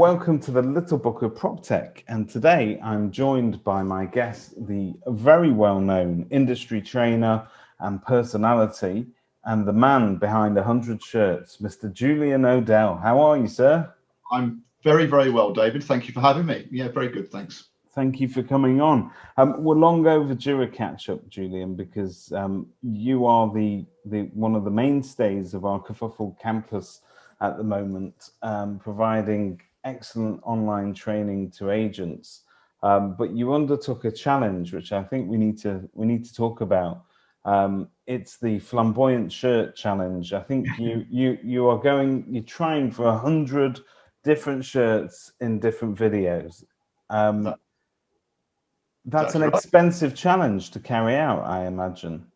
welcome to the Little Book of Proptech. And today I'm joined by my guest, the very well-known industry trainer and personality, and the man behind 100 shirts, Mr. Julian O'Dell. How are you, sir? I'm very, very well, David. Thank you for having me. Yeah, very good. Thanks. Thank you for coming on. We're long overdue a catch-up, Julian, because you are the one of the mainstays of our Kerfuffle Kampus at the moment, providing excellent online training to agents. But you undertook a challenge, which I think we need to talk about. It's the flamboyant shirt challenge. I think you're trying for 100 different shirts in different videos. That's an expensive challenge to carry out, I imagine.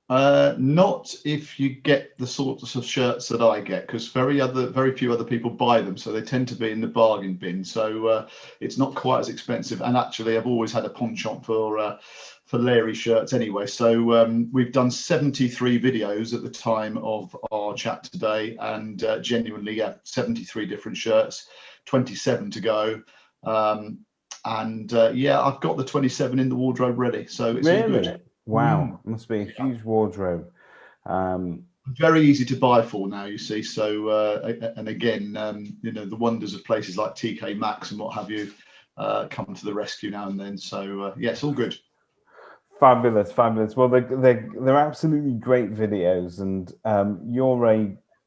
Not if you get the sorts of shirts that I get, because very few other people buy them, so they tend to be in the bargain bin. So it's not quite as expensive. And actually, I've always had a penchant for Larry shirts anyway. So we've done 73 videos at the time of our chat today, and genuinely, 73 different shirts, 27 to go. And I've got the 27 in the wardrobe ready, so it's all good. Wow, must be a huge wardrobe. Very easy to buy for now, you see. So and again, the wonders of places like TK Maxx and what have you come to the rescue now and then. So it's all good. Fabulous. Well, they're absolutely great videos, and you're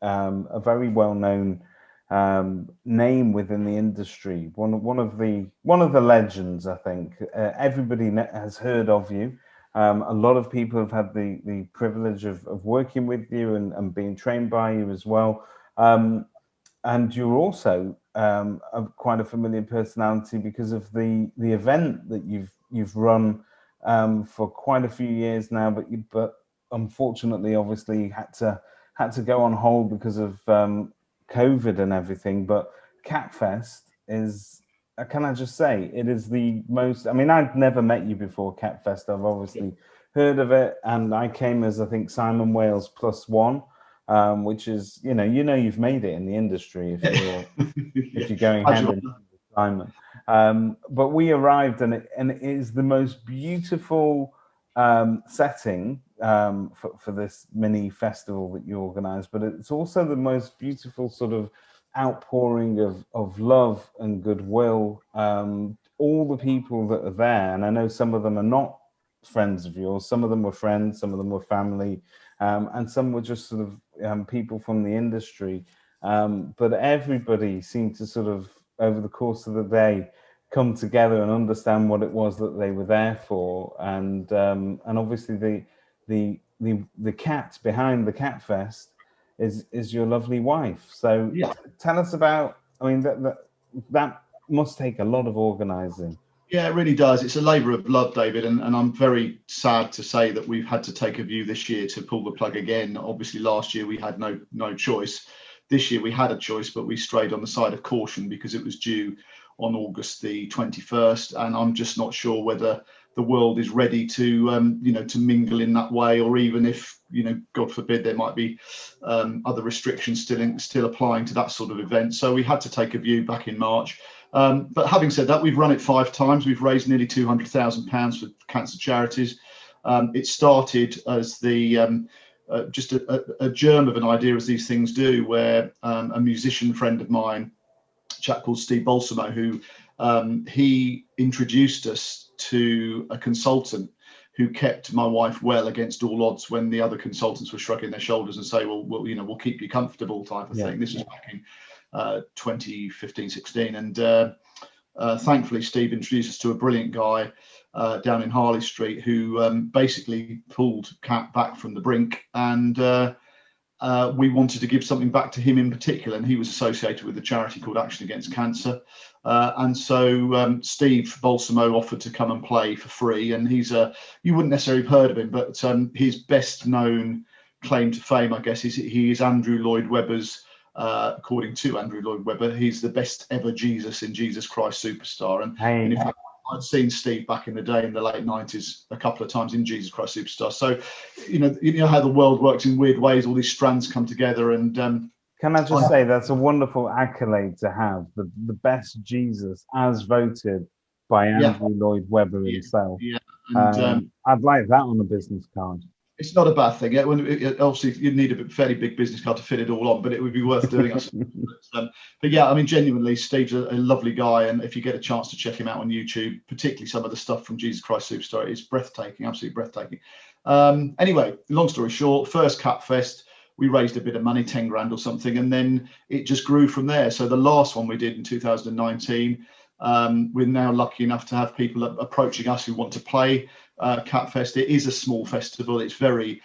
a very well-known name within the industry. One of the legends, I think. Everybody has heard of you. A lot of people have had the privilege of working with you and being trained by you as well. And you're also quite a familiar personality because of the event that you've run for quite a few years now, but unfortunately, obviously, had to go on hold because of COVID and everything. But Catfest is, can I just say, it is the most, I mean, I'd never met you before Catfest. I've obviously heard of it, and I came as, I think, Simon Wales +1, which is, you've made it in the industry if you're going hand in hand with Simon. But we arrived, and it is the most beautiful setting for this mini festival that you organize, but it's also the most beautiful sort of outpouring of love and goodwill. All the people that are there, and I know some of them are not friends of yours, some of them were friends, some of them were family, and some were just sort of people from the industry, but everybody seemed to sort of, over the course of the day, come together and understand what it was that they were there for. And obviously the cat behind the Catfest is your lovely wife. So tell us about, I mean, that must take a lot of organizing. Yeah, it really does. It's a labour of love, David, and I'm very sad to say that we've had to take a view this year to pull the plug again. Obviously, last year we had no choice. This year we had a choice, but we strayed on the side of caution because it was due on August the 21st, and I'm just not sure whether the world is ready to to mingle in that way, or even if, God forbid, there might be other restrictions still applying to that sort of event. So we had to take a view back in March. But having said that, we've run it 5 times. We've raised nearly £200,000 for cancer charities. It started as just a germ of an idea, as these things do, where a musician friend of mine, a chap called Steve Balsamo, who he introduced us to a consultant who kept my wife well against all odds when the other consultants were shrugging their shoulders and say, well, we'll keep you comfortable, type of thing. This was back in 2015, 16. And thankfully, Steve introduced us to a brilliant guy down in Harley Street who basically pulled Cat back from the brink. And we wanted to give something back to him in particular. And he was associated with a charity called Action Against Cancer. And so Steve Balsamo offered to come and play for free. And he's you wouldn't necessarily have heard of him, but his best known claim to fame, I guess, is he is Andrew Lloyd Webber's, according to Andrew Lloyd Webber, he's the best ever Jesus in Jesus Christ Superstar. And in fact, I'd seen Steve back in the day in the late 90s a couple of times in Jesus Christ Superstar. So, you know how the world works in weird ways. All these strands come together, and Can I just say that's a wonderful accolade to have, the best Jesus as voted by Andrew Lloyd Webber himself. Yeah. And I'd like that on a business card. it's not a bad thing. Obviously, you'd need a fairly big business card to fit it all on, but it would be worth doing. But yeah, I mean, genuinely, Steve's a lovely guy, and if you get a chance to check him out on YouTube, particularly some of the stuff from Jesus Christ Superstar, it's breathtaking, absolutely breathtaking. Anyway, long story short, first Catfest, we raised a bit of money, 10 grand or something, and then it just grew from there. So the last one we did in 2019, we're now lucky enough to have people approaching us who want to play Catfest. It is a small festival. It's very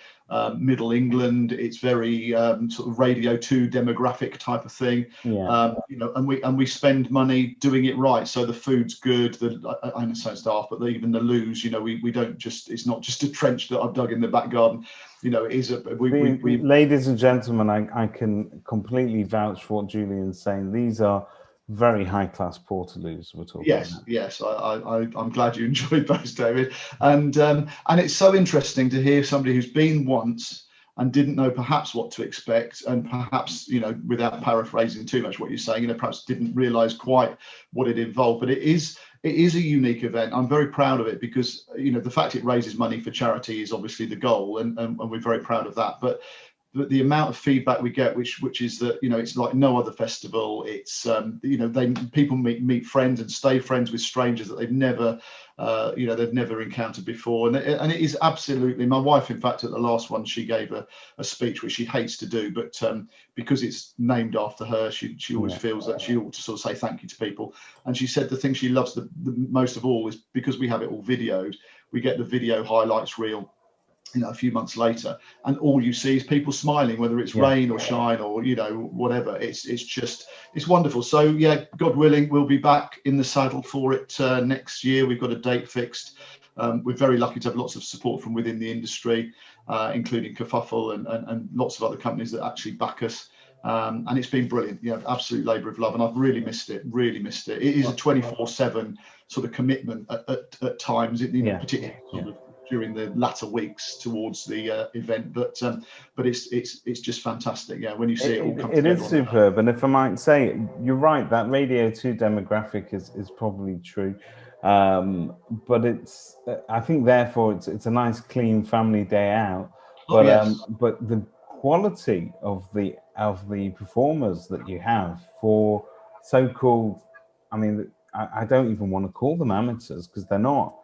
Middle England. It's very sort of Radio 2 demographic type of thing. Yeah. You know, and we spend money doing it right. So the food's good. I understand staff, but even the loos, you know, we don't just. It's not just a trench that I've dug in the back garden. You know, it is a. Ladies and gentlemen, I can completely vouch for what Julian's saying. These are very high-class portaloos we're talking about. Yes. I'm glad you enjoyed those, David. And it's so interesting to hear somebody who's been once and didn't know perhaps what to expect, and perhaps, you know, without paraphrasing too much what you're saying, you know, perhaps didn't realise quite what it involved. But it is a unique event. I'm very proud of it because, you know, the fact it raises money for charity is obviously the goal, and we're very proud of that. But the amount of feedback we get, which is that, you know, it's like no other festival. It's you know, people meet friends and stay friends with strangers that they've never encountered before, and it is absolutely. My wife, in fact, at the last one, she gave a speech which she hates to do, but because it's named after her, she always feels that she ought to sort of say thank you to people. And she said the thing she loves the most of all is because we have it all videoed. We get the video highlights reel, you know, a few months later, and all you see is people smiling, whether it's rain or shine or, you know, whatever. It's wonderful. So yeah, God willing, we'll be back in the saddle for it next year. We've got a date fixed. We're very lucky to have lots of support from within the industry, including Kerfuffle and lots of other companies that actually back us. And it's been brilliant. Yeah, absolute labour of love, and I've really missed it. It is a 24/7 sort of commitment at times, you know, particularly sort of during the latter weeks towards the event, but it's just fantastic. Yeah, when you see it all come together. It is superb, and if I might say, you're right, that Radio 2 demographic is probably true, but it's I think therefore it's a nice clean family day out. But but the quality of the performers that you have for so-called, I mean, I don't even want to call them amateurs because they're not.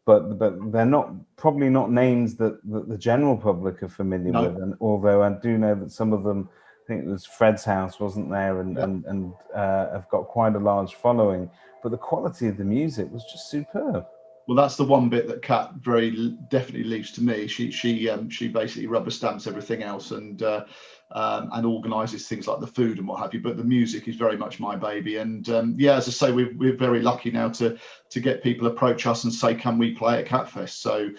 But they're probably not names that the general public are familiar with. And although I do know that some of them, I think it was Fred's House, wasn't there, and have got quite a large following. But the quality of the music was just superb. Well, that's the one bit that Kat very definitely leaves to me. She basically rubber stamps everything else and organises things like the food and what have you. But the music is very much my baby. And yeah, as I say, we're very lucky now to get people approach us and say, can we play at Catfest? So,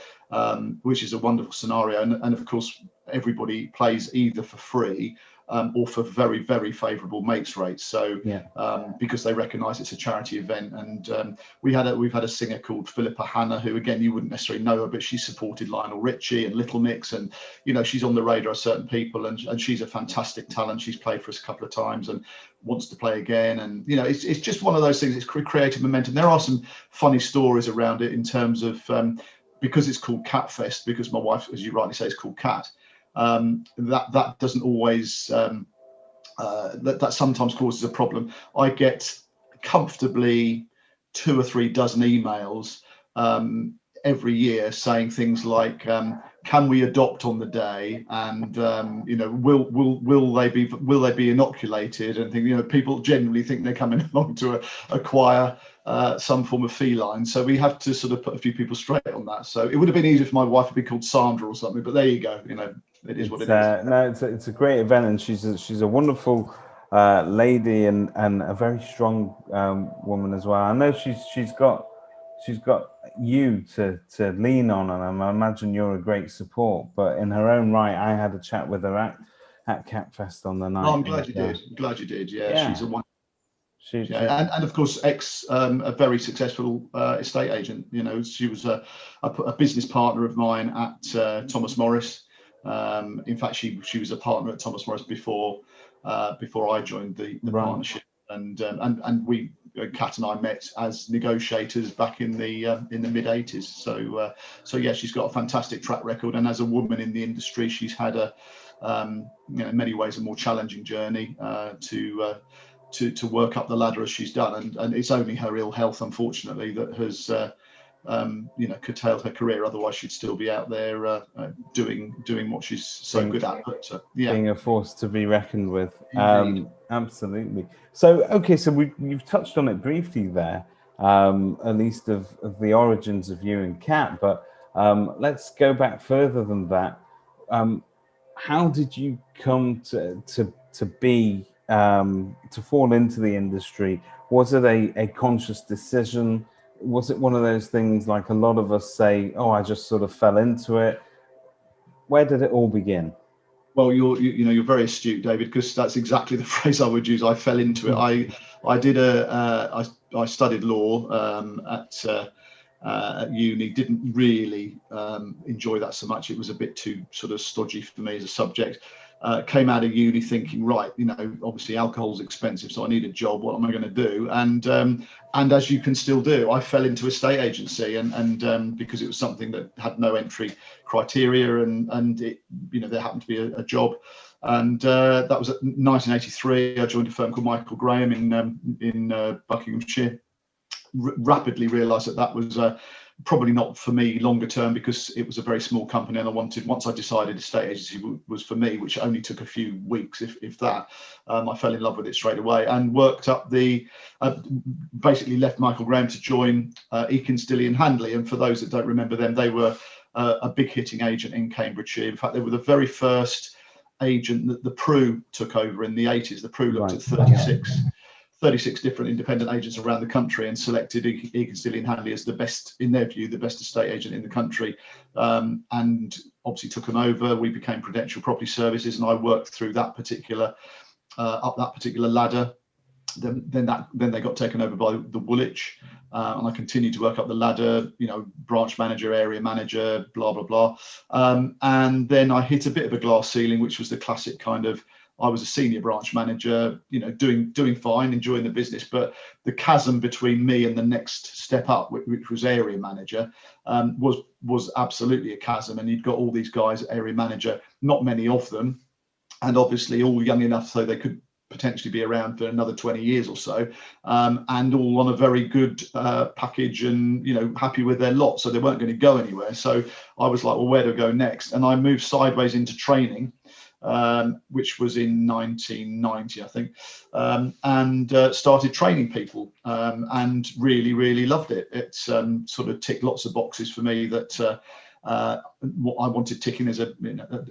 which is a wonderful scenario. And of course, everybody plays either for free or for very, very favourable mates rates. So because they recognise it's a charity event. And we've had a singer called Philippa Hanna, who, again, you wouldn't necessarily know her, but she supported Lionel Richie and Little Mix, and, you know, she's on the radar of certain people, and she's a fantastic talent. She's played for us a couple of times and wants to play again. And, you know, it's just one of those things. It's creative momentum. There are some funny stories around it in terms of because it's called Catfest, because my wife, as you rightly say, is called Cat. That doesn't always that sometimes causes a problem. I get comfortably 2 or 3 dozen emails every year saying things like, can we adopt on the day, and you know, will they be inoculated, and think, you know, people genuinely think they're coming along to acquire some form of feline. So we have to sort of put a few people straight on that. So it would have been easier if my wife had been called Sandra or something, but there you go. You know, it is what it is. No, it's a great event, and she's a wonderful lady and a very strong woman as well. I know she's got you to lean on, and I imagine you're a great support. But in her own right, I had a chat with her at Catfest on the night. Oh, I'm glad you did. Glad you did. Yeah, she's a wonderful. And of course, a very successful estate agent. You know, she was a business partner of mine at Thomas Morris. In fact, she was a partner at Thomas Morris before I joined the Right. partnership, and we, Kat and I, met as negotiators back in the mid '80s. So yeah, she's got a fantastic track record, and as a woman in the industry, she's had in many ways a more challenging journey to work up the ladder as she's done, and it's only her ill health, unfortunately, that has curtailed her career. Otherwise, she'd still be out there doing what she's so good at. But being a force to be reckoned with. Absolutely. So okay, so you've touched on it briefly there, at least of the origins of you and Kat. But let's go back further than that. How did you come to fall into the industry? Was it a conscious decision? Was it one of those things like a lot of us say, oh, I just sort of fell into it? Where did it all begin? Well, you're very astute, David, because that's exactly the phrase I would use. I fell into it. I studied law at uni. Didn't really enjoy that so much. It was a bit too sort of stodgy for me as a subject. Came out of uni thinking, right, obviously alcohol's expensive, so I need a job. What am I going to do? And as you can still do, I fell into a estate agency, and because it was something that had no entry criteria, and it, there happened to be a job, and that was at 1983. I joined a firm called Michael Graham in Buckinghamshire. Rapidly realised that was probably not for me longer term, because it was a very small company, and once I decided estate agency was for me, which only took a few weeks, if that, I fell in love with it straight away, and worked up basically left Michael Graham to join Eakins, Dilly and Handley. And for those that don't remember them, they were a big hitting agent in Cambridgeshire. In fact, they were the very first agent that the Prue took over in the 80s. The Prue looked at 36 different independent agents around the country and selected Eakins, Dilly and Handley as the best, in their view, the best estate agent in the country, and obviously took them over. We became Prudential Property Services, and I worked through that particular up that particular ladder. Then they got taken over by the Woolwich, and I continued to work up the ladder, branch manager, area manager, blah blah blah, and then I hit a bit of a glass ceiling, which was the classic kind of, I was a senior branch manager, doing fine, enjoying the business, but the chasm between me and the next step up, which was area manager, was absolutely a chasm. And you'd got all these guys area manager, not many of them, and obviously all young enough so they could potentially be around for another 20 years or so, and all on a very good package, and happy with their lot, so they weren't going to go anywhere. So I was like, well, where do I go next? And I moved sideways into training, which was in 1990, I think, and started training people, and really loved it. It's sort of ticked lots of boxes for me that what I wanted ticking as an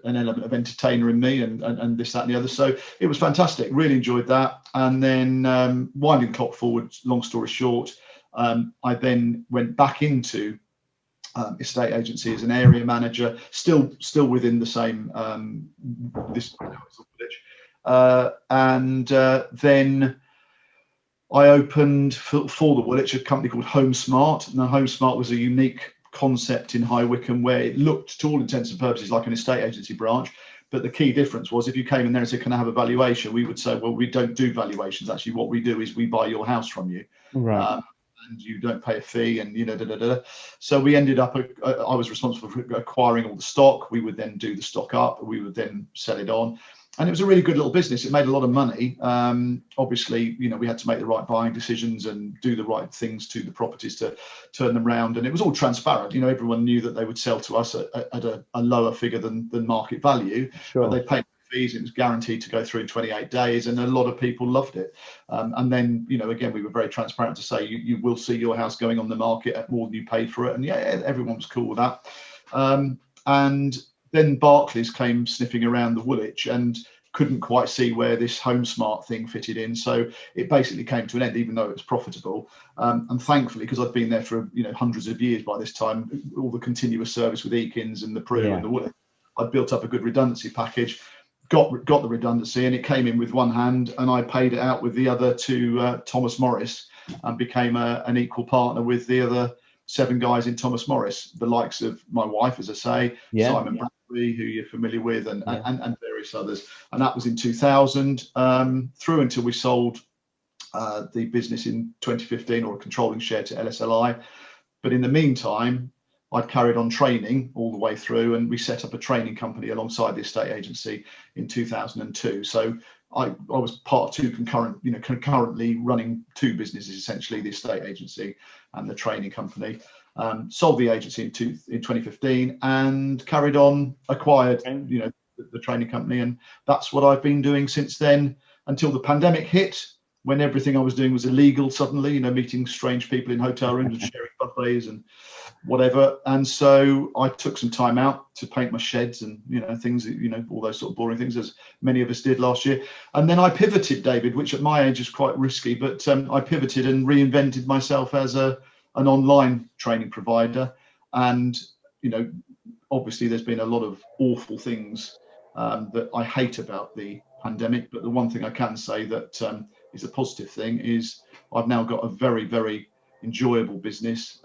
element of entertainer in me, and this, that, and the other. So it was fantastic. Really enjoyed that. And then winding the clock forward, long story short, I then went back into estate agency as an area manager, still within the same and then I opened for the Woolwich a company called Home Smart. Now, Home Smart was a unique concept in High Wycombe, where it looked, to all intents and purposes, like an estate agency branch. But the key difference was, if you came in there and said, can I have a valuation? We would say, well, we don't do valuations. Actually, what we do is we buy your house from you. Right. And you don't pay a fee, and So we ended up, I was responsible for acquiring all the stock. We would then do the stock up. We would then sell it on. And it was a really good little business. It made a lot of money. Obviously, we had to make the right buying decisions and do the right things to the properties to turn them around. And it was all transparent. Everyone knew that they would sell to us at a lower figure than market value. Sure. But they paid fees. It was guaranteed to go through in 28 days. And a lot of people loved it. And then, again, we were very transparent to say, you will see your house going on the market at more than you paid for it. And yeah, everyone was cool with that. And then Barclays came sniffing around the Woolwich and couldn't quite see where this Home Smart thing fitted in. So it basically came to an end, even though it was profitable. And thankfully, because I'd been there for hundreds of years by this time, all the continuous service with Eakins and the Prue and the Woolwich, I'd built up a good redundancy package, got the redundancy, and it came in with one hand, and I paid it out with the other to Thomas Morris, and became an equal partner with the other 7 guys in Thomas Morris, the likes of my wife, as I say, Simon Bradley, who you're familiar with, and various others. And that was in 2000, through until we sold the business in 2015, or a controlling share, to LSLI. But in the meantime, I'd carried on training all the way through, and we set up a training company alongside the estate agency in 2002. So I was part of two concurrently running two businesses, essentially, the estate agency and the training company. Sold the agency in 2015 and carried on, acquired, the training company. And that's what I've been doing since then, until the pandemic hit, when everything I was doing was illegal suddenly, meeting strange people in hotel rooms and sharing buffets and whatever. And so I took some time out to paint my sheds and, things, all those sort of boring things, as many of us did last year. And then I pivoted, David, which at my age is quite risky, but I pivoted and reinvented myself as an online training provider. And, obviously there's been a lot of awful things that I hate about the pandemic. But the one thing I can say that is a positive thing is I've now got a very, very enjoyable business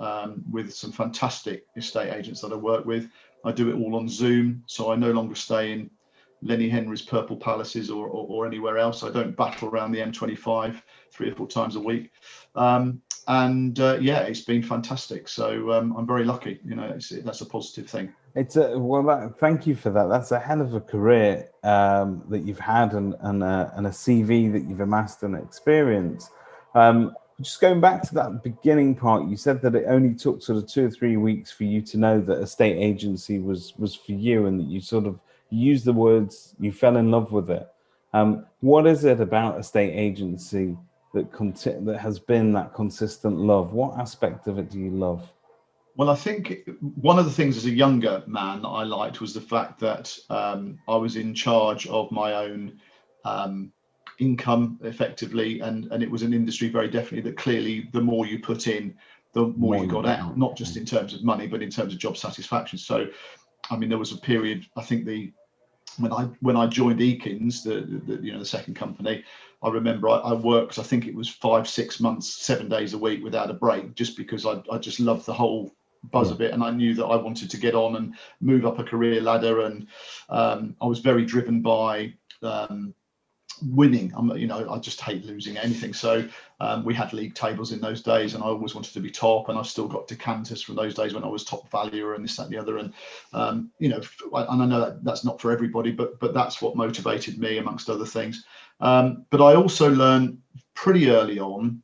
with some fantastic estate agents that I work with. I do it all on Zoom, so I no longer stay in Lenny Henry's Purple Palaces or anywhere else. I don't battle around the M25 3 or 4 times a week. It's been fantastic. So I'm very lucky. That's a positive thing. Thank you for that. That's a hell of a career that you've had, and a CV that you've amassed and experience. Just going back to that beginning part, you said that it only took sort of 2 or 3 weeks for you to know that estate agency was for you, and that you sort of used the words, you fell in love with it. What is it about estate agency that has been that consistent love? What aspect of it do you love? Well, I think one of the things as a younger man that I liked was the fact that I was in charge of my own income, effectively, and it was an industry very definitely that clearly the more you put in, the more you got out, not just in terms of money, but in terms of job satisfaction. So, I mean, there was a period, I think when I joined Eakins, the second company, I remember I worked, I think it was 5-6 months, 7 days a week without a break, just because I just loved the whole buzz of it, and I knew that I wanted to get on and move up a career ladder, and I was very driven by winning. I just hate losing anything. So we had league tables in those days, and I always wanted to be top, and I've still got decanters from those days when I was top valuer and this, that, and the other. And and I know that's not for everybody, but that's what motivated me, amongst other things. But I also learned pretty early on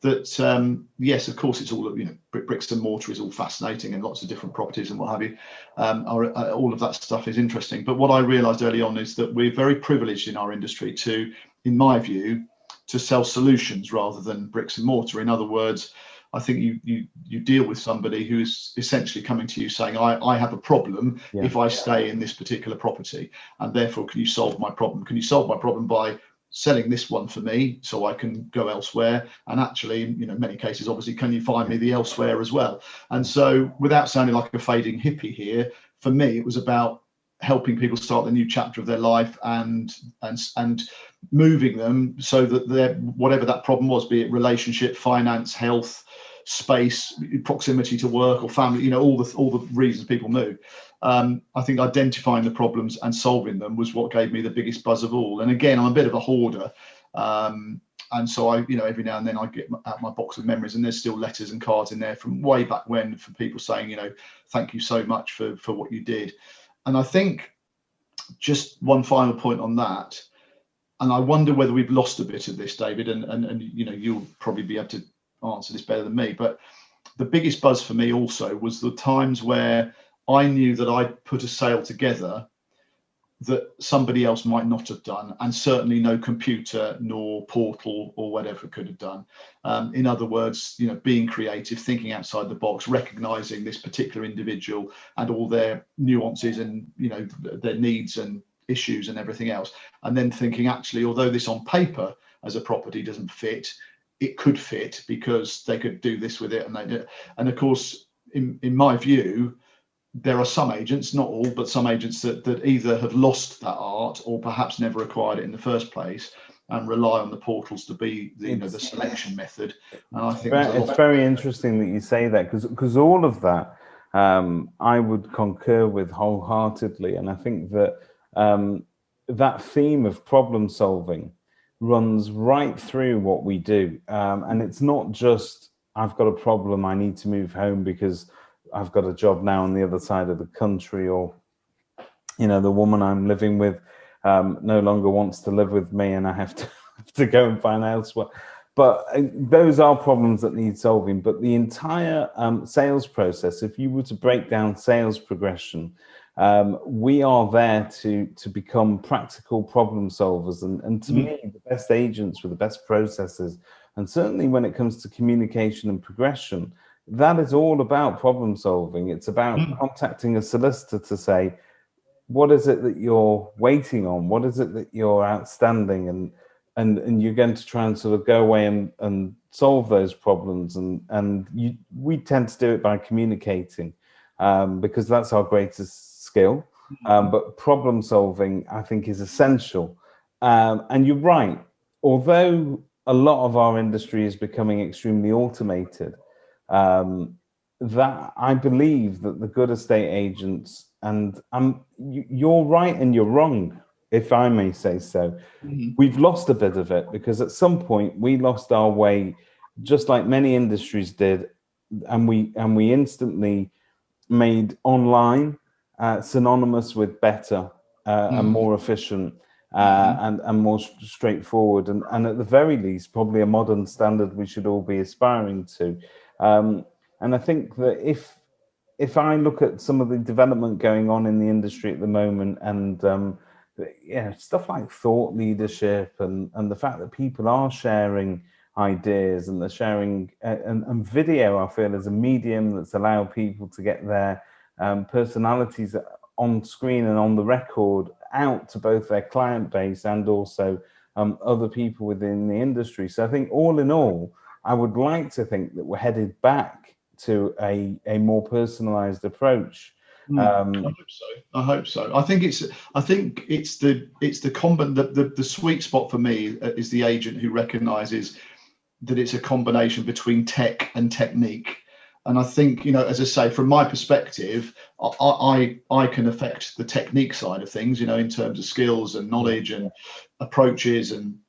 that yes, of course, it's all bricks and mortar is all fascinating, and lots of different properties and what have you. All of that stuff is interesting. But what I realised early on is that we're very privileged in our industry to, in my view, to sell solutions rather than bricks and mortar. In other words, I think you deal with somebody who's essentially coming to you saying, I have a problem if I stay in this particular property, and therefore can you solve my problem? Can you solve my problem by selling this one for me so I can go elsewhere? And actually, in many cases, obviously, can you find me the elsewhere as well? And so, without sounding like a fading hippie here, for me, it was about helping people start the new chapter of their life and moving them so that whatever that problem was, be it relationship, finance, health, space, proximity to work or family, all the reasons people move. I think identifying the problems and solving them was what gave me the biggest buzz of all. And again, I'm a bit of a hoarder. And so I, every now and then I get out my box of memories, and there's still letters and cards in there from way back when, for people saying, thank you so much for what you did. And I think just one final point on that, and I wonder whether we've lost a bit of this, David, and you'll probably be able to answer this better than me, but the biggest buzz for me also was the times where I knew that I'd put a sale together that somebody else might not have done, and certainly no computer nor portal or whatever could have done. In other words, being creative, thinking outside the box, recognizing this particular individual and all their nuances and their needs and issues and everything else, and then thinking, actually, although this on paper as a property doesn't fit, it could fit because they could do this with it, and they did. And of course, in my view, there are some agents, not all, but some agents that either have lost that art or perhaps never acquired it in the first place, and rely on the portals to be the selection method. And I think it's very interesting that you say that, because all of that I would concur with wholeheartedly. And I think that that theme of problem solving runs right through what we do. And it's not just, I've got a problem, I need to move home because I've got a job now on the other side of the country, or, you know, the woman I'm living with no longer wants to live with me and I have to go and find elsewhere. But those are problems that need solving. But the entire sales process, if you were to break down sales progression, we are there to become practical problem solvers. And to me, the best agents with the best processes, and certainly when it comes to communication and progression, that is all about problem solving. It's about contacting a solicitor to say, what is it that you're waiting on? What is it that you're outstanding? And you're going to try and sort of go away and solve those problems. And we tend to do it by communicating because that's our greatest skill. But problem solving, I think, is essential. And you're right. Although a lot of our industry is becoming extremely automated, that I believe that the good estate agents, and you're right and you're wrong, if I may say so. We've lost a bit of it because at some point we lost our way, just like many industries did, and we instantly made online synonymous with better and more efficient and more straightforward, and at the very least probably a modern standard we should all be aspiring to. And I think that if I look at some of the development going on in the industry at the moment, and stuff like thought leadership and the fact that people are sharing ideas and they're sharing and video, I feel, is a medium that's allowed people to get their personalities on screen and on the record out to both their client base and also other people within the industry. So I think all in all, I would like to think that we're headed back to a more personalized approach. I hope so. I think it's the the sweet spot for me is the agent who recognizes that it's a combination between tech and technique. And I think, you know, as I say, from my perspective, I can affect the technique side of things, you know, in terms of skills and knowledge and approaches and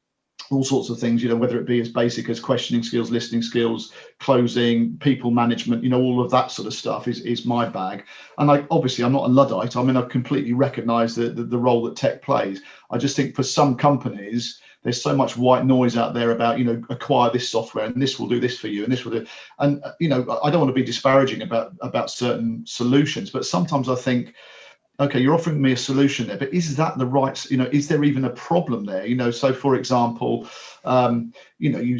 all sorts of things, you know, whether it be as basic as questioning skills, listening skills, closing, people management, you know, all of that sort of stuff is my bag. And I'm not a Luddite. I mean, I completely recognize the role that tech plays. I just think for some companies, there's so much white noise out there about, you know, acquire this software and this will do this for you and this will do. And, you know, I don't want to be disparaging about certain solutions, but sometimes I think, okay, you're offering me a solution there, but is that the right, you know, is there even a problem there? You know, so for example, you know,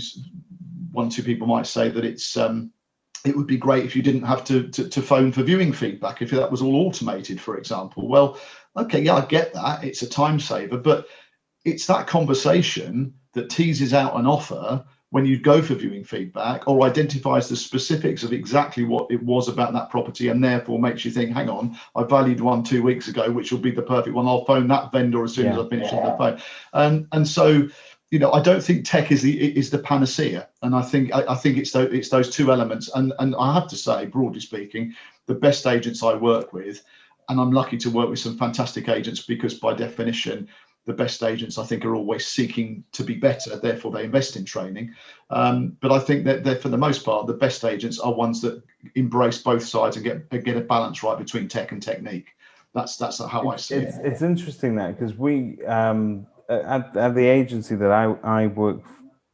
one or two people might say that it would be great if you didn't have to phone for viewing feedback, if that was all automated, for example. Well, okay, yeah, I get that. It's a time saver, but it's that conversation that teases out an offer when you go for viewing feedback, or identifies the specifics of exactly what it was about that property, and therefore makes you think, hang on, I valued one 2 weeks ago, which will be the perfect one. I'll phone that vendor as soon as I finish on the phone. And so, you know, I don't think tech is the panacea. And I think it's those two elements. And I have to say, broadly speaking, the best agents I work with, and I'm lucky to work with some fantastic agents, because by definition, the best agents, I think, are always seeking to be better, therefore they invest in training. But I think that for the most part, the best agents are ones that embrace both sides and get a balance right between tech and technique. That's how I see it. It's interesting that, because we at the agency that I work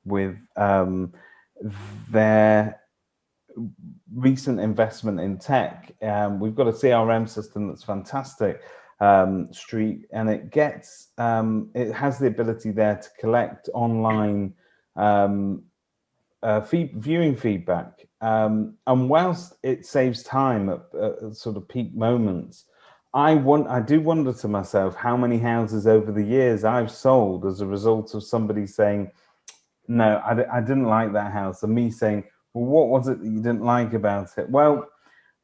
with, their recent investment in tech, we've got a CRM system that's fantastic, Street, and it has the ability there to collect online viewing feedback, and whilst it saves time at sort of peak moments, I do wonder to myself how many houses over the years I've sold as a result of somebody saying, no, I didn't like that house, and me saying, well, what was it that you didn't like about it? Well,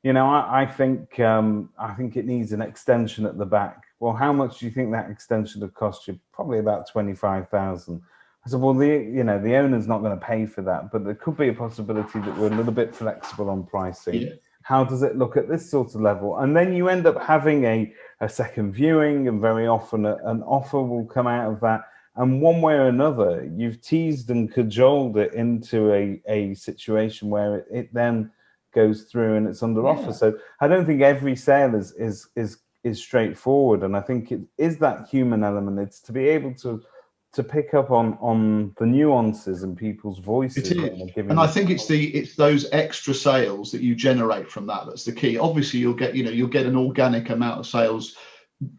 you know, I think it needs an extension at the back. Well, how much do you think that extension would cost you? Probably about 25,000. I said, well, the owner's not going to pay for that, but there could be a possibility that we're a little bit flexible on pricing. how does it look at this sort of level? And then you end up having a second viewing, and very often an offer will come out of that. And one way or another, you've teased and cajoled it into a situation where it then goes through and it's under offer. So I don't think every sale is straightforward. And I think it is that human element. It's to be able to pick up on the nuances in people's voices. It is. And I think it's those extra sales that you generate from that that's the key. Obviously you'll get an organic amount of sales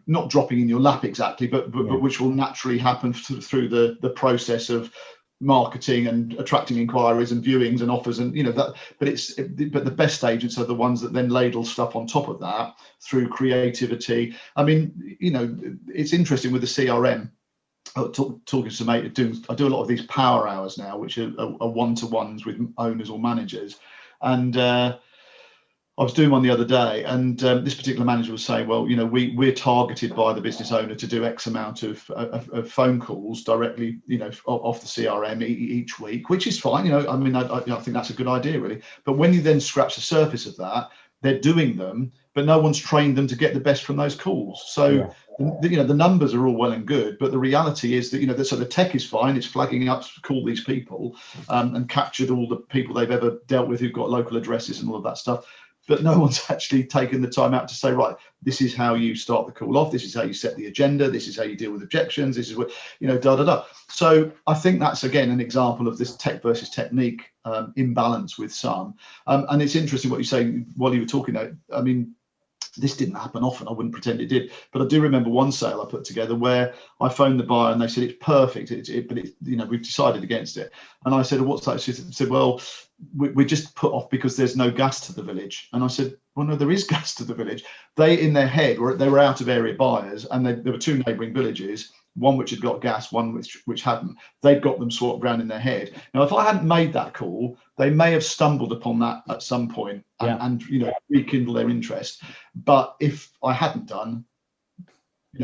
not dropping in your lap exactly, but which will naturally happen through the process of marketing and attracting inquiries and viewings and offers, and that. But the best agents are the ones that then ladle stuff on top of that through creativity. I mean, it's interesting with the CRM. Talking to some mate, I do a lot of these power hours now, which are one-to-ones with owners or managers, and I was doing one the other day, and this particular manager was saying, well, we're targeted by the business owner to do X amount of phone calls directly, off the CRM each week, which is fine. I mean, I think that's a good idea, really. But when you then scratch the surface of that, they're doing them, but no one's trained them to get the best from those calls. So, the numbers are all well and good, but the reality is that, so the tech is fine. It's flagging up to call these people and captured all the people they've ever dealt with who've got local addresses and all of that stuff. But no one's actually taken the time out to say, right, this is how you start the call off. This is how you set the agenda. This is how you deal with objections. This is what, So I think that's, again, an example of this tech versus technique imbalance with some. And it's interesting what you say while you were talking. I mean, this didn't happen often. I wouldn't pretend it did. But I do remember one sale I put together where I phoned the buyer and they said, it's perfect. But we've decided against it. And I said, well, what's that? She said, well, we just put off because there's no gas to the village. And I said, well, no, there is gas to the village. They, in their head, they were out of area buyers, and there were two neighbouring villages, one which had got gas, one which hadn't. They'd got them swapped around in their head. Now, if I hadn't made that call, they may have stumbled upon that at some point and rekindle their interest. But if I hadn't done,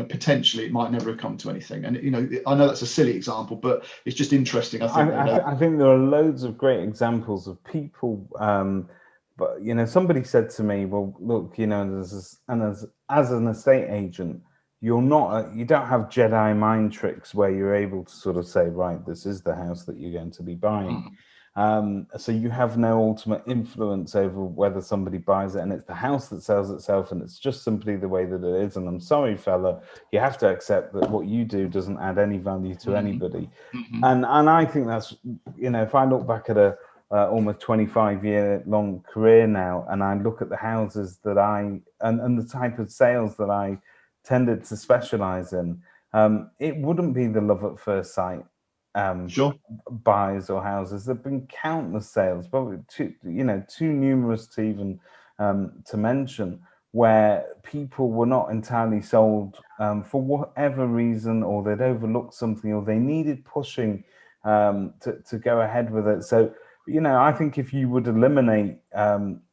potentially it might never have come to anything. And I know that's a silly example, but it's just interesting. I think there are loads of great examples of people. But somebody said to me, "Well, look, as an estate agent, you don't have Jedi mind tricks where you're able to sort of say, right, this is the house that you're going to be buying." So you have no ultimate influence over whether somebody buys it, and it's the house that sells itself, and it's just simply the way that it is. And I'm sorry, fella, you have to accept that what you do doesn't add any value to anybody. And I think that's, if I look back at a almost 25-year long career now, and I look at the houses that and the type of sales that I tended to specialize in, it wouldn't be the love at first sight buys or houses. There've been countless sales, probably too numerous to even to mention, where people were not entirely sold for whatever reason, or they'd overlooked something, or they needed pushing to go ahead with it. So I think if you would eliminate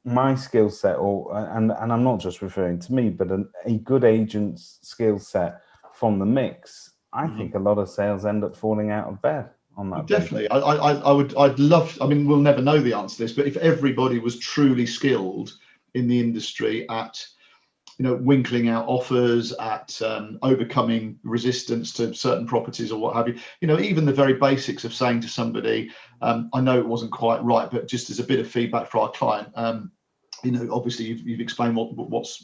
my skill set, and I'm not just referring to me, but a good agent's skill set from the mix, I think a lot of sales end up falling out of bed on that. Definitely. I'd love, I mean, we'll never know the answer to this, but if everybody was truly skilled in the industry at, winkling out offers, at overcoming resistance to certain properties or what have you, even the very basics of saying to somebody, I know it wasn't quite right, but just as a bit of feedback for our client, obviously you've explained what's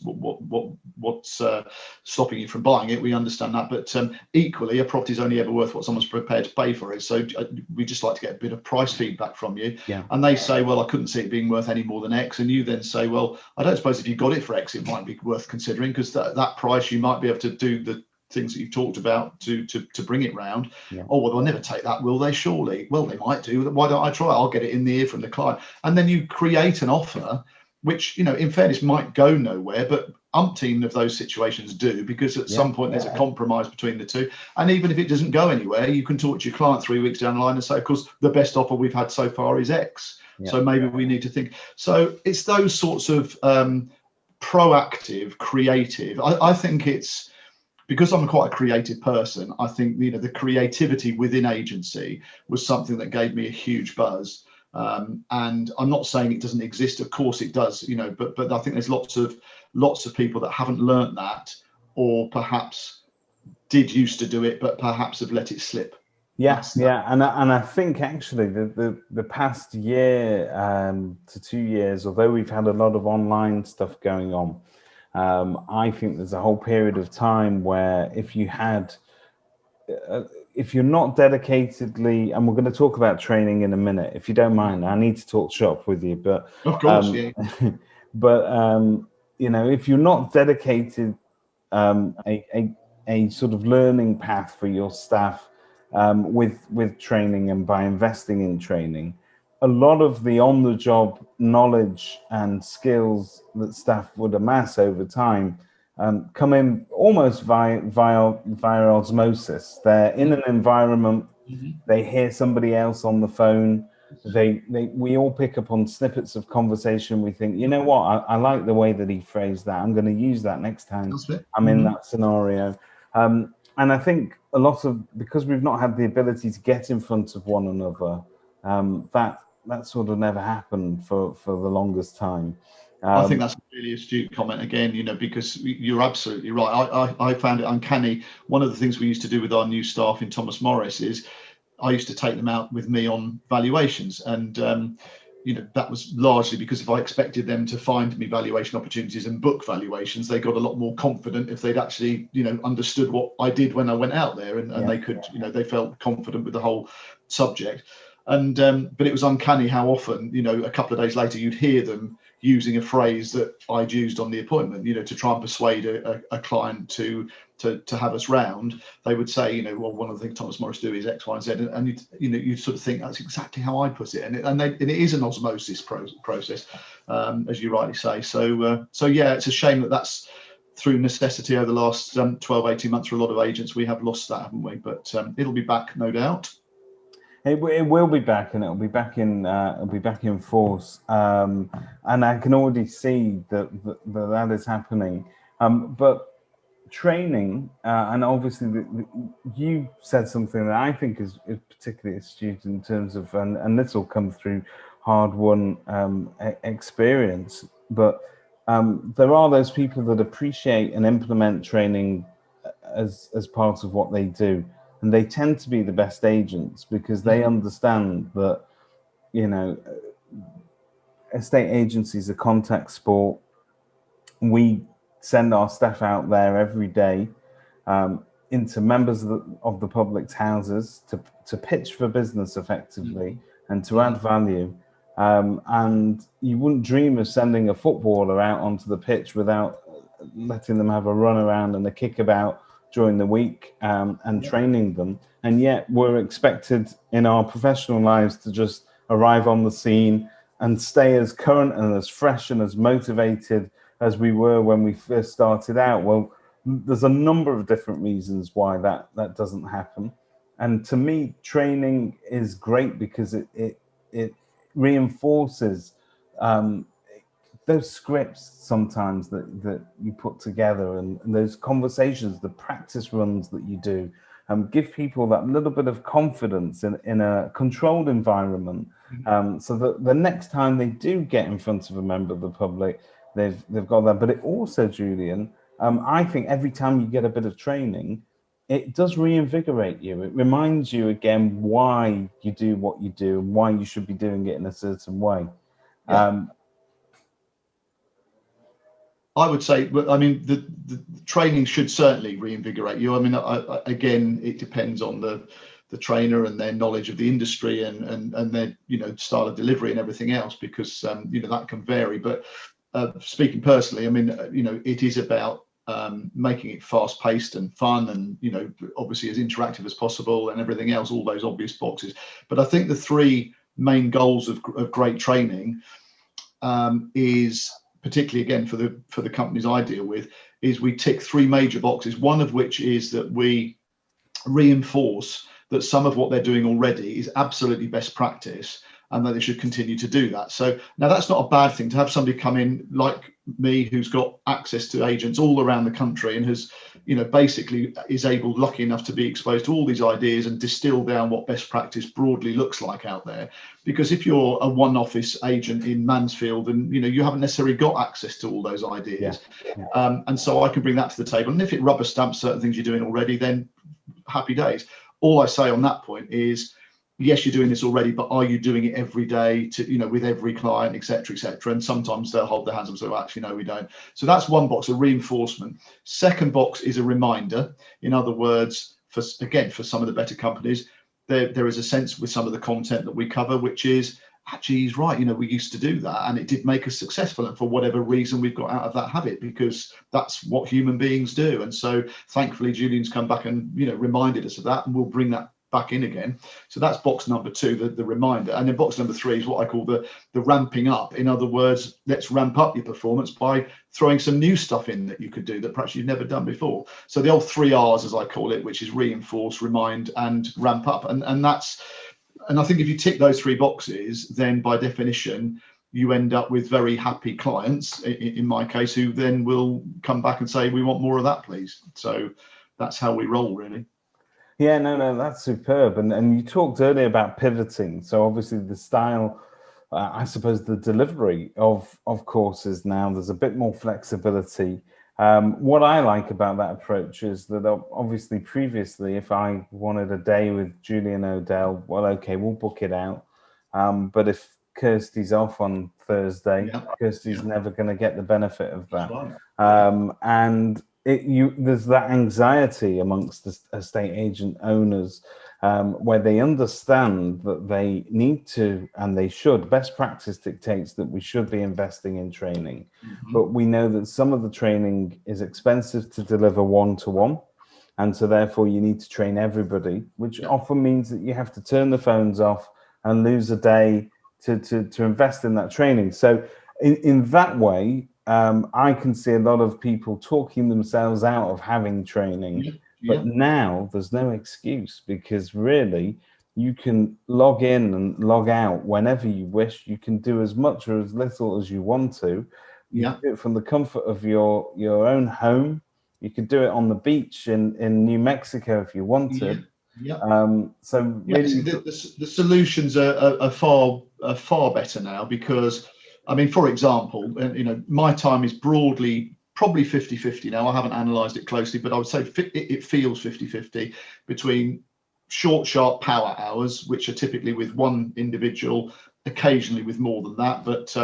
stopping you from buying it. We understand that, but equally, a property is only ever worth what someone's prepared to pay for it. So we just like to get a bit of price feedback from you. And they say, well, I couldn't see it being worth any more than X. And you then say, well, I don't suppose if you got it for X, it might be worth considering, because that price you might be able to do the things that you've talked about to bring it round. Oh, well, they'll never take that, will they? Surely. Well, they might do. Why don't I try? I'll get it in the ear from the client. And then you create an offer which, in fairness, might go nowhere, but umpteen of those situations do, because at some point there's a compromise between the two. And even if it doesn't go anywhere, you can talk to your client 3 weeks down the line and say, of course, the best offer we've had so far is X. So maybe we need to think. So it's those sorts of proactive, creative. I think it's, because I'm quite a creative person, I think, the creativity within agency was something that gave me a huge buzz. And I'm not saying it doesn't exist. Of course it does, you know, but I think there's lots of people that haven't learnt that, or perhaps did used to do it, but perhaps have let it slip. Yes, yeah, and I think actually the past year to 2 years, although we've had a lot of online stuff going on, I think there's a whole period of time where if you're not dedicatedly, and we're going to talk about training in a minute, if you don't mind, I need to talk shop with you, but of course, yeah. But you know, if you're not dedicated a sort of learning path for your staff with training and by investing in training, a lot of the on-the-job knowledge and skills that staff would amass over time come in almost via osmosis. They're in an environment, they hear somebody else on the phone, we all pick up on snippets of conversation. We think, you know what, I like the way that he phrased that. I'm going to use that next time I'm in that scenario. And I think a lot of, because we've not had the ability to get in front of one another, that sort of never happened for the longest time. I think that's a really astute comment again, you know, because you're absolutely right. I found it uncanny. One of the things we used to do with our new staff in Thomas Morris is I used to take them out with me on valuations, and you know, that was largely because if I expected them to find me valuation opportunities and book valuations, they got a lot more confident if they'd actually, you know, understood what I did when I went out there, and they could, you know, they felt confident with the whole subject. And but it was uncanny how often, you know, a couple of days later you'd hear them using a phrase that I'd used on the appointment, you know, to try and persuade a client to have us round. They would say, you know, well, one of the things Thomas Morris do is X, Y, and Z, and you sort of think that's exactly how I put it, and it is an osmosis process, as you rightly say. So yeah, it's a shame that's through necessity over the last 12-18 months for a lot of agents. We have lost that, haven't we? But it'll be back, no doubt. It will be back, and it'll be back in force. And I can already see that is happening. But training, and obviously you said something that I think is particularly astute in terms of, and this will come through hard-won experience. But there are those people that appreciate and implement training as part of what they do. And they tend to be the best agents because they understand that, you know, estate agencies are contact sport. We send our staff out there every day into members of the public's houses to pitch for business effectively and to add value. And you wouldn't dream of sending a footballer out onto the pitch without letting them have a run around and a kickabout during the week and training them. And yet we're expected in our professional lives to just arrive on the scene and stay as current and as fresh and as motivated as we were when we first started out. Well, there's a number of different reasons why that doesn't happen. And to me, training is great because it reinforces those scripts sometimes that you put together, and those conversations, the practice runs that you do, give people that little bit of confidence in a controlled environment, so that the next time they do get in front of a member of the public, they've got that. But it also, Julian, I think every time you get a bit of training, it does reinvigorate you. It reminds you again why you do what you do and why you should be doing it in a certain way. I would say, I mean, the training should certainly reinvigorate you. I mean, again, it depends on the trainer and their knowledge of the industry and their, you know, style of delivery and everything else, because, you know, that can vary. But speaking personally, I mean, you know, it is about making it fast paced and fun and, you know, obviously as interactive as possible and everything else, all those obvious boxes. But I think the three main goals of great training is, particularly again for the companies I deal with, is we tick three major boxes. One of which is that we reinforce that some of what they're doing already is absolutely best practice, and that they should continue to do that. So now that's not a bad thing to have somebody come in like me who's got access to agents all around the country and has, basically is able, lucky enough to be exposed to all these ideas and distill down what best practice broadly looks like out there. Because if you're a one office agent in Mansfield and you haven't necessarily got access to all those ideas, and so I can bring that to the table. And if it rubber stamps certain things you're doing already, then happy days. All I say on that point is, yes, you're doing this already, but are you doing it every day to, with every client, et cetera, and sometimes they'll hold their hands up and say, well, actually, no, we don't. So that's one box, a reinforcement. Second box is a reminder. In other words, for some of the better companies, there is a sense with some of the content that we cover, which is, actually, he's right, we used to do that and it did make us successful, and for whatever reason we've got out of that habit, because that's what human beings do. And so thankfully Julian's come back and reminded us of that, and we'll bring that back in again. So that's box number 2, the reminder. And then box number 3 is what I call the ramping up. In other words, let's ramp up your performance by throwing some new stuff in that you could do that perhaps you've never done before. So the old 3 R's, as I call it, which is reinforce, remind, and ramp up. And I think if you tick those 3 boxes, then by definition you end up with very happy clients, in my case, who then will come back and say, we want more of that, please. So that's how we roll, really. Yeah, no, that's superb. And you talked earlier about pivoting. So obviously the style, I suppose the delivery of courses now, there's a bit more flexibility. What I like about that approach is that obviously previously, if I wanted a day with Julian O'Dell, well, okay, we'll book it out. But if Kirsty's off on Thursday, Kirsty's never going to get the benefit of that. And there's that anxiety amongst the estate agent owners where they understand that they need to, and they should, best practice dictates that we should be investing in training. But we know that some of the training is expensive to deliver one-to-one, and so therefore you need to train everybody, which often means that you have to turn the phones off and lose a day to invest in that training. So in that way, I can see a lot of people talking themselves out of having training, but now there's no excuse, because really you can log in and log out whenever you wish. You can do as much or as little as you want to. You can do it from the comfort of your own home. You could do it on the beach in New Mexico if you wanted. So really, the solutions are far better now, because I mean, for example, my time is probably 50-50 now. I haven't analysed it closely, but I would say it feels 50-50 between short, sharp power hours, which are typically with one individual, occasionally with more than that. But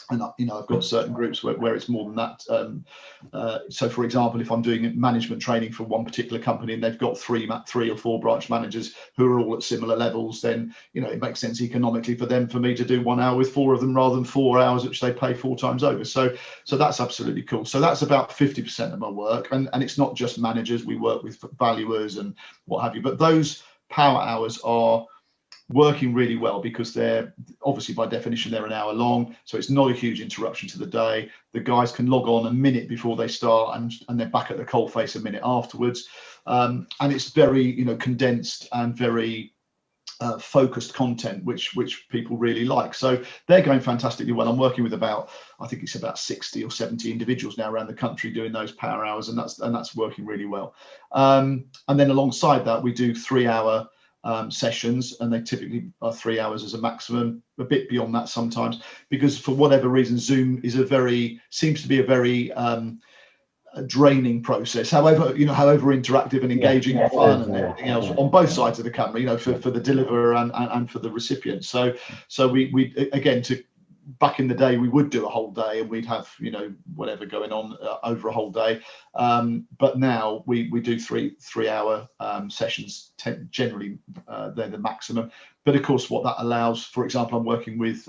and I've got certain groups where it's more than that. So for example, if I'm doing management training for one particular company and they've got 3 or 4 branch managers who are all at similar levels, then it makes sense economically for me to do 1 hour with 4 of them rather than 4 hours, which they pay 4 times over. So that's absolutely cool. So that's about 50% of my work, and it's not just managers. We work with valuers and what have you, but those power hours are working really well, because they're obviously by definition they're an hour long, so it's not a huge interruption to the day. The guys can log on a minute before they start, and they're back at the coalface a minute afterwards, and it's very condensed and very focused content, which people really like. So they're going fantastically well. I'm working with I think it's about 60 or 70 individuals now around the country doing those power hours, and that's working really well. And then alongside that, we do 3-hour sessions, and they typically are 3 hours as a maximum, a bit beyond that sometimes, because for whatever reason Zoom seems to be a very draining process, however interactive and engaging and fun and everything else on both sides of the camera, for the deliverer and for the recipient. So we again, back in the day we would do a whole day and we'd have whatever going on over a whole day, but now we do 3-hour sessions. Generally they're the maximum, but of course what that allows, for example, I'm working with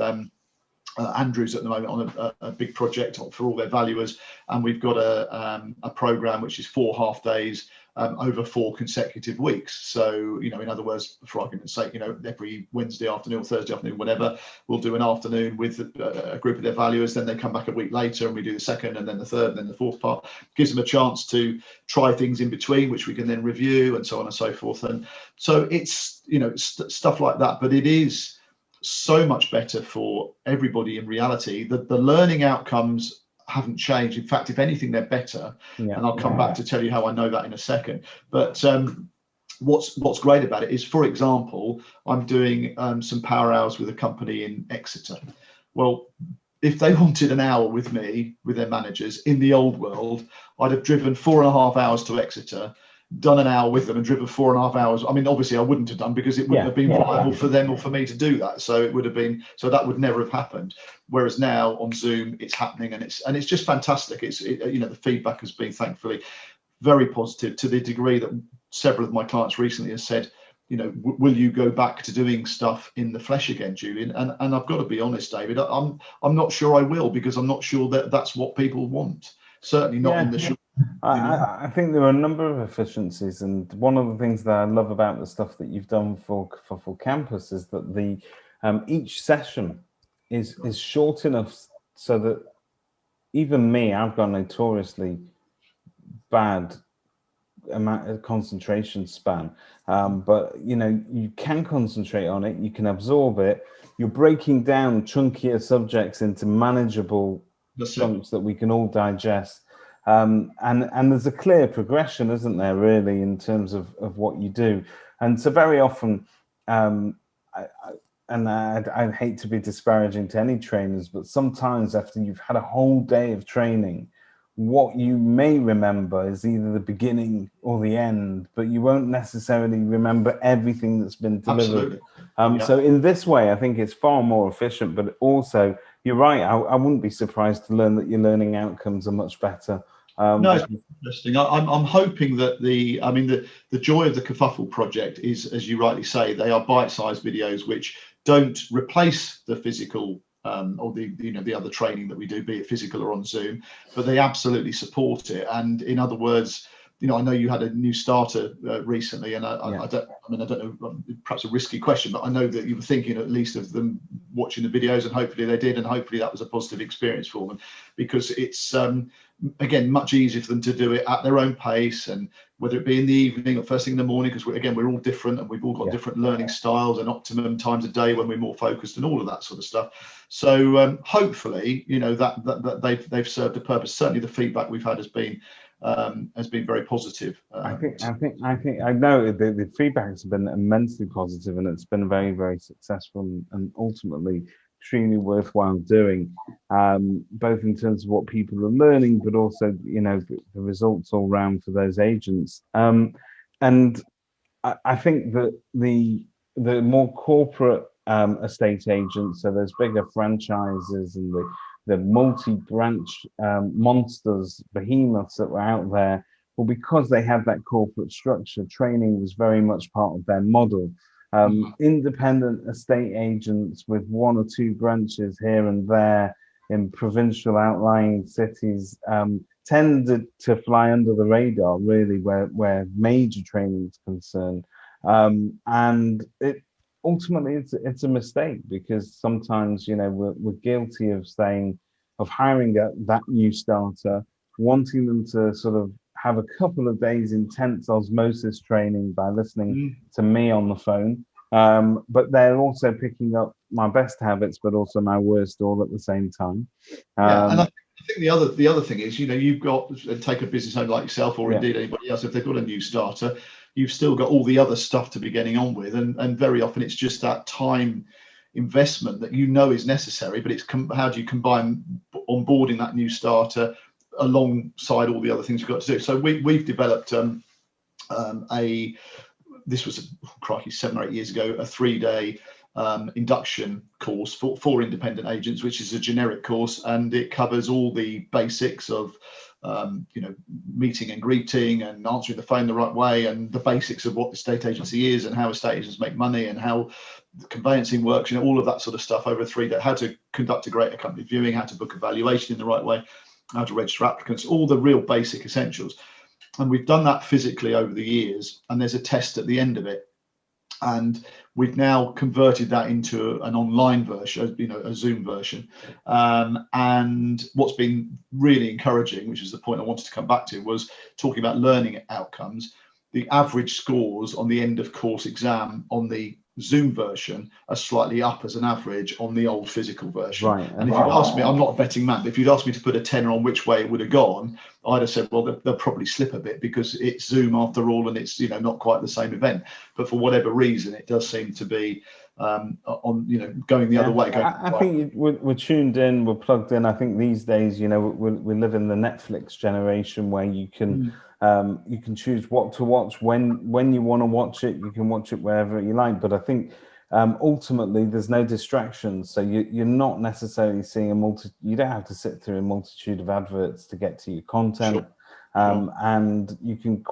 Andrews at the moment on a big project for all their valuers, and we've got a program which is 4 half days over 4 consecutive weeks. So in other words, for argument's sake, every Wednesday afternoon or Thursday afternoon, whatever, we'll do an afternoon with a group of their valuers, then they come back a week later and we do the second and then the third and then the fourth part. Gives them a chance to try things in between, which we can then review, and so on and so forth. And so it's stuff like that, but it is so much better for everybody in reality. The learning outcomes haven't changed. In fact, if anything, they're better. And I'll come back to tell you how I know that in a second. But what's great about it is, for example, I'm doing some power hours with a company in Exeter. Well, if they wanted an hour with me, with their managers in the old world, I'd have driven 4.5 hours to Exeter, done an hour with them and driven 4.5 hours. I mean, obviously I wouldn't have done, because it wouldn't have been viable for them or for me to do that. So it would have been, so that would never have happened. Whereas now on Zoom, it's happening, and it's just fantastic. You know, the feedback has been, thankfully, very positive, to the degree that several of my clients recently have said, you know, will you go back to doing stuff in the flesh again, Julian? And I've got to be honest, David, I'm not sure I will, because I'm not sure that that's what people want. Certainly not in the short. I think there are a number of efficiencies, and one of the things that I love about the stuff that you've done for Kerfuffle Kampus is that the each session is short enough so that even me, I've got notoriously bad amount of concentration span, but you know, you can concentrate on it, you can absorb it. You're breaking down chunkier subjects into manageable chunks that we can all digest. And there's a clear progression, isn't there, really, in terms of what you do. And so very often, I'd hate to be disparaging to any trainers, but sometimes after you've had a whole day of training, what you may remember is either the beginning or the end, but you won't necessarily remember everything that's been delivered. So in this way, I think it's far more efficient, but also, you're right, I wouldn't be surprised to learn that your learning outcomes are much better. No, it's interesting. I'm hoping that the joy of the Kerfuffle project is, as you rightly say, they are bite-sized videos which don't replace the physical or the other training that we do, be it physical or on Zoom, but they absolutely support it. And in other words, you know, I know you had a new starter recently, and I don't know, perhaps a risky question, but I know that you were thinking at least of them watching the videos, and hopefully they did, and hopefully that was a positive experience for them, because it's again much easier for them to do it at their own pace, and whether it be in the evening or first thing in the morning, because we're all different, and we've all got different learning styles and optimum times of day when we're more focused and all of that sort of stuff. So hopefully, you know, that they've served a purpose. Certainly the feedback we've had has been very positive. I know the feedback has been immensely positive, and it's been very, very successful, and ultimately extremely worthwhile doing, both in terms of what people are learning, but also, you know, the results all round for those agents. And I think that the more corporate estate agents, so those bigger franchises and the multi-branch monsters, behemoths that were out there, well, because they had that corporate structure, training was very much part of their model. Independent estate agents with 1 or 2 branches here and there in provincial outlying cities tended to fly under the radar, really, where major training is concerned. And it ultimately it's a mistake, because sometimes, you know, we're guilty of hiring that new starter, wanting them to sort of have a couple of days intense osmosis training by listening to me on the phone, but they're also picking up my best habits, but also my worst, all at the same time. And I think the other thing is, you know, you've got, take a business owner like yourself, or indeed anybody else, if they've got a new starter, you've still got all the other stuff to be getting on with, and very often it's just that time investment that you know is necessary, but it's how do you combine onboarding that new starter alongside all the other things you've got to do. So we've developed this was crikey 7 or 8 years ago, a 3-day induction course for independent agents, which is a generic course, and it covers all the basics of you know, meeting and greeting and answering the phone the right way, and the basics of what the estate agency is and how estate agents make money and how the conveyancing works, you know, all of that sort of stuff over 3 days, how to conduct a great company viewing, how to book a valuation in the right way, how to register applicants, all the real basic essentials. And we've done that physically over the years, and there's a test at the end of it. And we've now converted that into an online version, you know, a Zoom version. And what's been really encouraging, which is the point I wanted to come back to, was talking about learning outcomes. The average scores on the end of course exam on the Zoom version are slightly up as an average on the old physical version. Right. And if you'd asked me, I'm not a betting man, but if you'd asked me to put a tenner on which way it would have gone, I'd have said, well, they'll probably slip a bit because it's Zoom after all, and it's, you know, not quite the same event. But for whatever reason, it does seem to be on, you know, going the other way. I think we're tuned in, we're plugged in. I think these days, you know, we live in the Netflix generation where you can choose what to watch when you want to watch it. You can watch it wherever you like. But I think ultimately there's no distractions, so you're not necessarily seeing you don't have to sit through a multitude of adverts to get to your content. Sure. And you can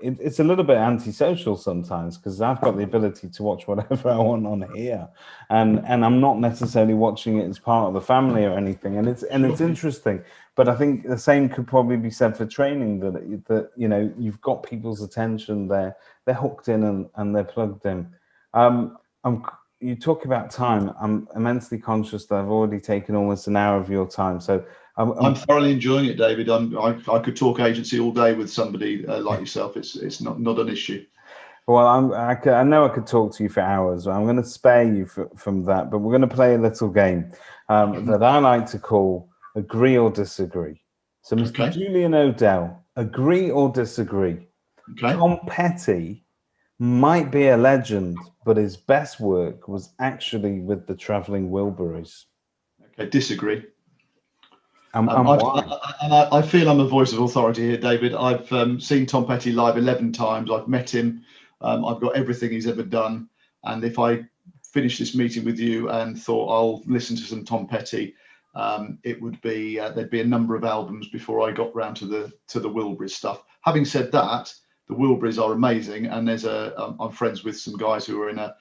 it's a little bit antisocial sometimes, because I've got the ability to watch whatever I want on here, and I'm not necessarily watching it as part of the family or anything, and it's interesting. But I think the same could probably be said for training, that you know, you've got people's attention, they're hooked in and they're plugged in. You talk about time. I'm immensely conscious that I've already taken almost an hour of your time, so I'm thoroughly enjoying it, David. I could talk agency all day with somebody like yourself. It's not an issue. Well, I know I could talk to you for hours. I'm going to spare you from that, but we're going to play a little game that I like to call Agree or Disagree. So, Mr. Julian O'Dell, agree or disagree? Okay. Tom Petty might be a legend, but his best work was actually with the Travelling Wilburys. Okay, disagree. Why? I feel I'm a voice of authority here, David. I've seen Tom Petty live 11 times. I've met him. I've got everything he's ever done. And if I finished this meeting with you and thought I'll listen to some Tom Petty, it would be there'd be a number of albums before I got round to the Wilburys stuff. Having said that, the Wilburys are amazing, and I'm friends with some guys who are in a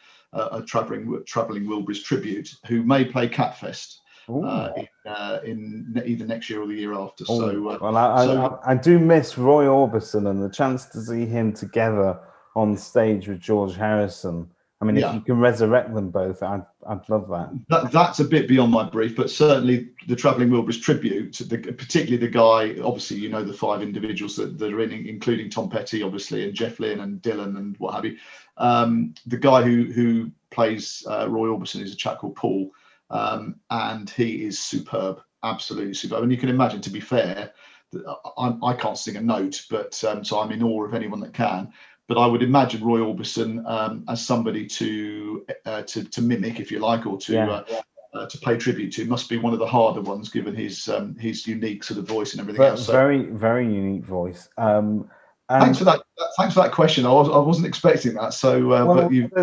travelling Wilburys tribute who may play Catfest. In either next year or the year after. I do miss Roy Orbison, and the chance to see him together on stage with George Harrison. I mean, if you can resurrect them both, I'd love that. That's a bit beyond my brief, but certainly the Travelling Wilburys tribute, particularly the guy, obviously, you know, the 5 individuals that are in, including Tom Petty, obviously, and Jeff Lynne and Dylan and what have you. The guy who plays Roy Orbison is a chap called Paul. And he is superb, absolutely superb. And you can imagine, to be fair, I can't sing a note, but so I'm in awe of anyone that can. But I would imagine Roy Orbison as somebody to mimic, if you like, or to pay tribute to. Must be one of the harder ones, given his unique sort of voice and everything else. So, very, very unique voice. Thanks for that. Thanks for that question. I wasn't expecting that. So,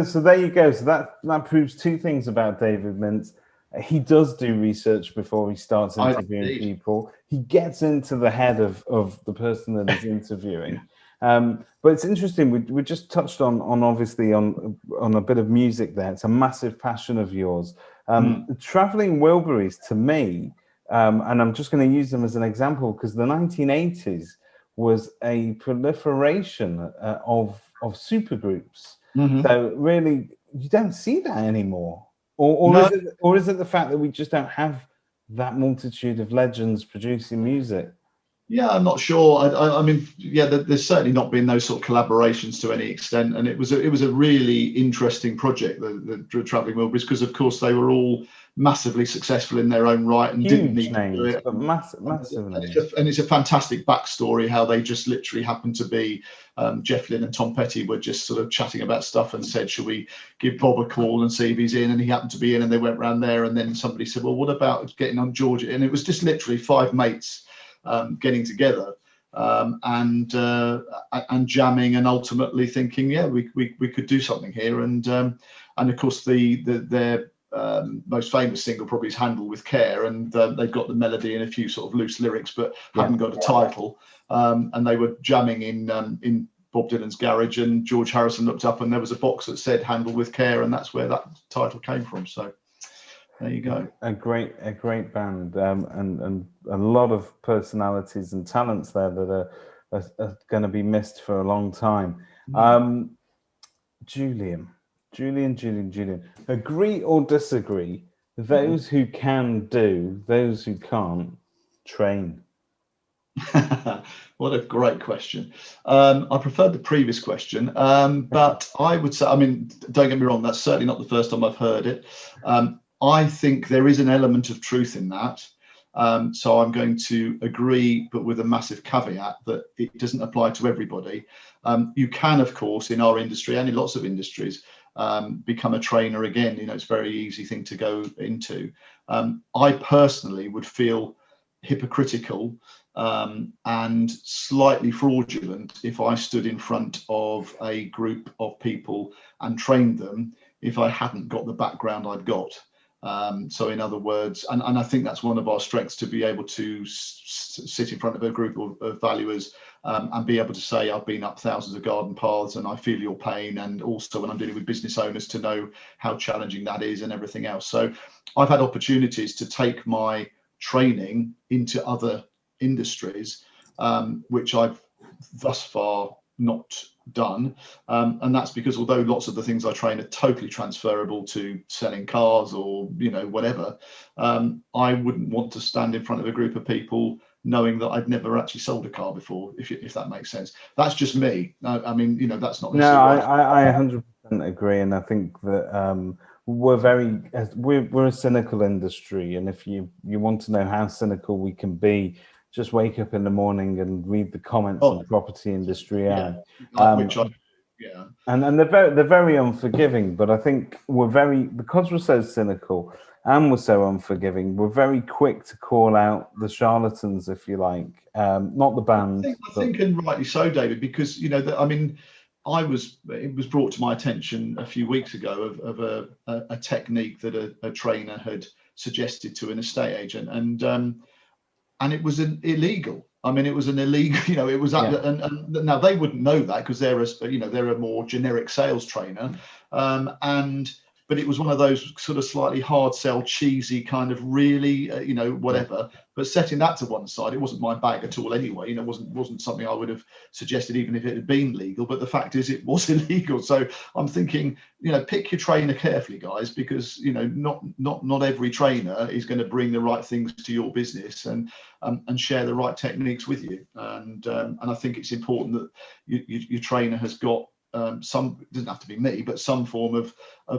so there you go. So that proves 2 things about David Mintz. He does do research before he starts interviewing people. He gets into the head of the person that he's interviewing. But it's interesting. We just touched on obviously on a bit of music there. It's a massive passion of yours. The Travelling Wilburys, to me, and I'm just going to use them as an example, because the 1980s was a proliferation of supergroups. So really, you don't see that anymore. Or is it the fact that we just don't have that multitude of legends producing music? Yeah, I'm not sure. I mean, yeah, there's certainly not been those sort of collaborations to any extent, and it was a really interesting project, the Travelling Wilburys, because of course they were all massively successful in their own right and didn't need to do it. But massive names. And it's a fantastic backstory how they just literally happened to be Jeff Lynne and Tom Petty were just sort of chatting about stuff and said, should we give Bob a call and see if he's in? And he happened to be in, and they went round there, and then somebody said, well, what about getting on George? And it was just literally 5 mates getting together and jamming, and ultimately thinking, yeah, we could do something here. And of course their most famous single probably is Handle with Care, and they've got the melody and a few sort of loose lyrics, but haven't got a title. And they were jamming in Bob Dylan's garage, and George Harrison looked up and there was a box that said Handle with Care, and that's where that title came from. So there you go. A great band, and a lot of personalities and talents there that are going to be missed for a long time. Julian, agree or disagree? Those who can do, those who can't, train. What a great question. I preferred the previous question, but I would say, I mean, don't get me wrong, that's certainly not the first time I've heard it. I think there is an element of truth in that. So I'm going to agree, but with a massive caveat that it doesn't apply to everybody. You can, of course, in our industry and in lots of industries, become a trainer again. You know, it's a very easy thing to go into. I personally would feel hypocritical and slightly fraudulent if I stood in front of a group of people and trained them if I hadn't got the background I've got. So in other words, and I think that's one of our strengths, to be able to sit in front of a group of valuers and be able to say, I've been up thousands of garden paths and I feel your pain. And also when I'm dealing with business owners, to know how challenging that is and everything else. So I've had opportunities to take my training into other industries, which I've thus far not done, and that's because although lots of the things I train are totally transferable to selling cars or, you know, whatever, I wouldn't want to stand in front of a group of people knowing that I'd never actually sold a car before, if that makes sense. That's just me. I mean, you know, that's not necessarily No, I 100% agree, and I think that we're a cynical industry, and if you want to know how cynical we can be, just wake up in the morning and read the comments on the property industry ad. Yeah. And they're very unforgiving, but I think because we're so cynical and we're so unforgiving, we're very quick to call out the charlatans, if you like, not the band. I think, and rightly so, David, because, you know, I mean, it was brought to my attention a few weeks ago of a technique that a trainer had suggested to an estate agent, and it was illegal. I mean, it was an illegal, you know, it was, and now they wouldn't know that because they're a more generic sales trainer. But it was one of those sort of slightly hard sell, cheesy kind of really, whatever. But setting that to one side, it wasn't my bag at all anyway. You know, wasn't something I would have suggested even if it had been legal. But the fact is, it was illegal. So I'm thinking, you know, pick your trainer carefully, guys, because, you know, not every trainer is going to bring the right things to your business and share the right techniques with you. And I think it's important that your trainer has got some, it doesn't have to be me, but some form of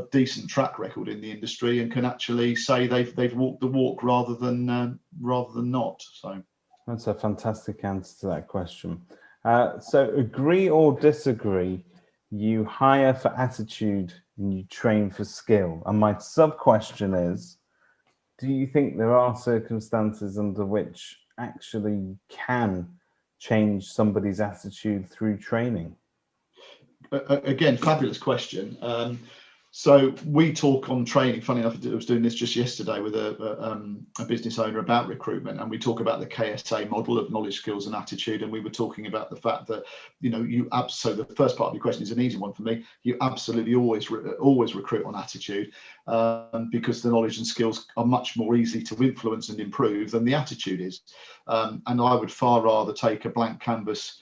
decent track record in the industry and can actually say they've walked the walk rather than not. So that's a fantastic answer to that question. So agree or disagree, you hire for attitude and you train for skill. And my sub question is, do you think there are circumstances under which actually you can change somebody's attitude through training? Again, fabulous question. So we talk on training. Funny enough, I was doing this just yesterday with a business owner about recruitment, and we talk about the KSA model of knowledge, skills, and attitude. And we were talking about the fact that, you know, so the first part of your question is an easy one for me. You absolutely always recruit on attitude, because the knowledge and skills are much more easy to influence and improve than the attitude is. And I would far rather take a blank canvas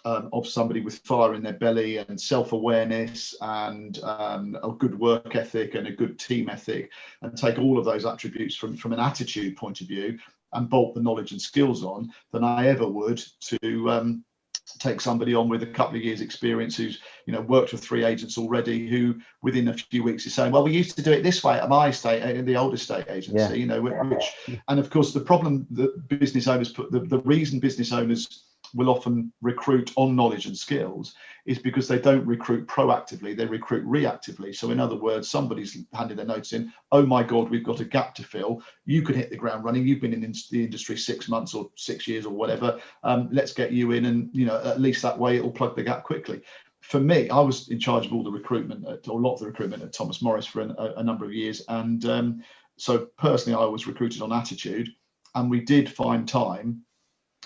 of somebody with fire in their belly and self-awareness and a good work ethic and a good team ethic, and take all of those attributes from an attitude point of view and bolt the knowledge and skills on, than I ever would to take somebody on with a couple of years experience who's, you know, worked with 3 agents already, who within a few weeks is saying, well, we used to do it this way at my estate, in the old estate agency, you know, which, and of course the problem that business owners the reason business owners will often recruit on knowledge and skills is because they don't recruit proactively, they recruit reactively. So in other words, somebody's handed their notes in, oh my God, we've got a gap to fill. You can hit the ground running. You've been in the industry 6 months or 6 years or whatever. Let's get you in, and, you know, at least that way it'll plug the gap quickly. For me, I was in charge of all the recruitment, or a lot of the recruitment at Thomas Morris for a number of years. And so personally, I was recruited on attitude, and we did find time,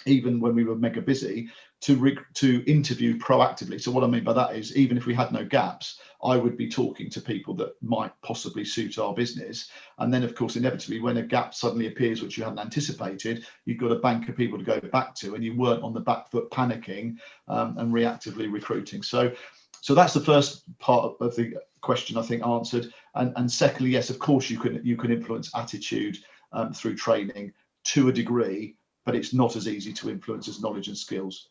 even when we were mega busy, to interview proactively. So what I mean by that is, even if we had no gaps, I would be talking to people that might possibly suit our business. And then, of course, inevitably, when a gap suddenly appears which you hadn't anticipated, you've got a bank of people to go back to, and you weren't on the back foot panicking and reactively recruiting. So that's the first part of the question, I think, answered. And secondly, yes, of course, you can influence attitude through training to a degree. but it's not as easy to influence as knowledge and skills.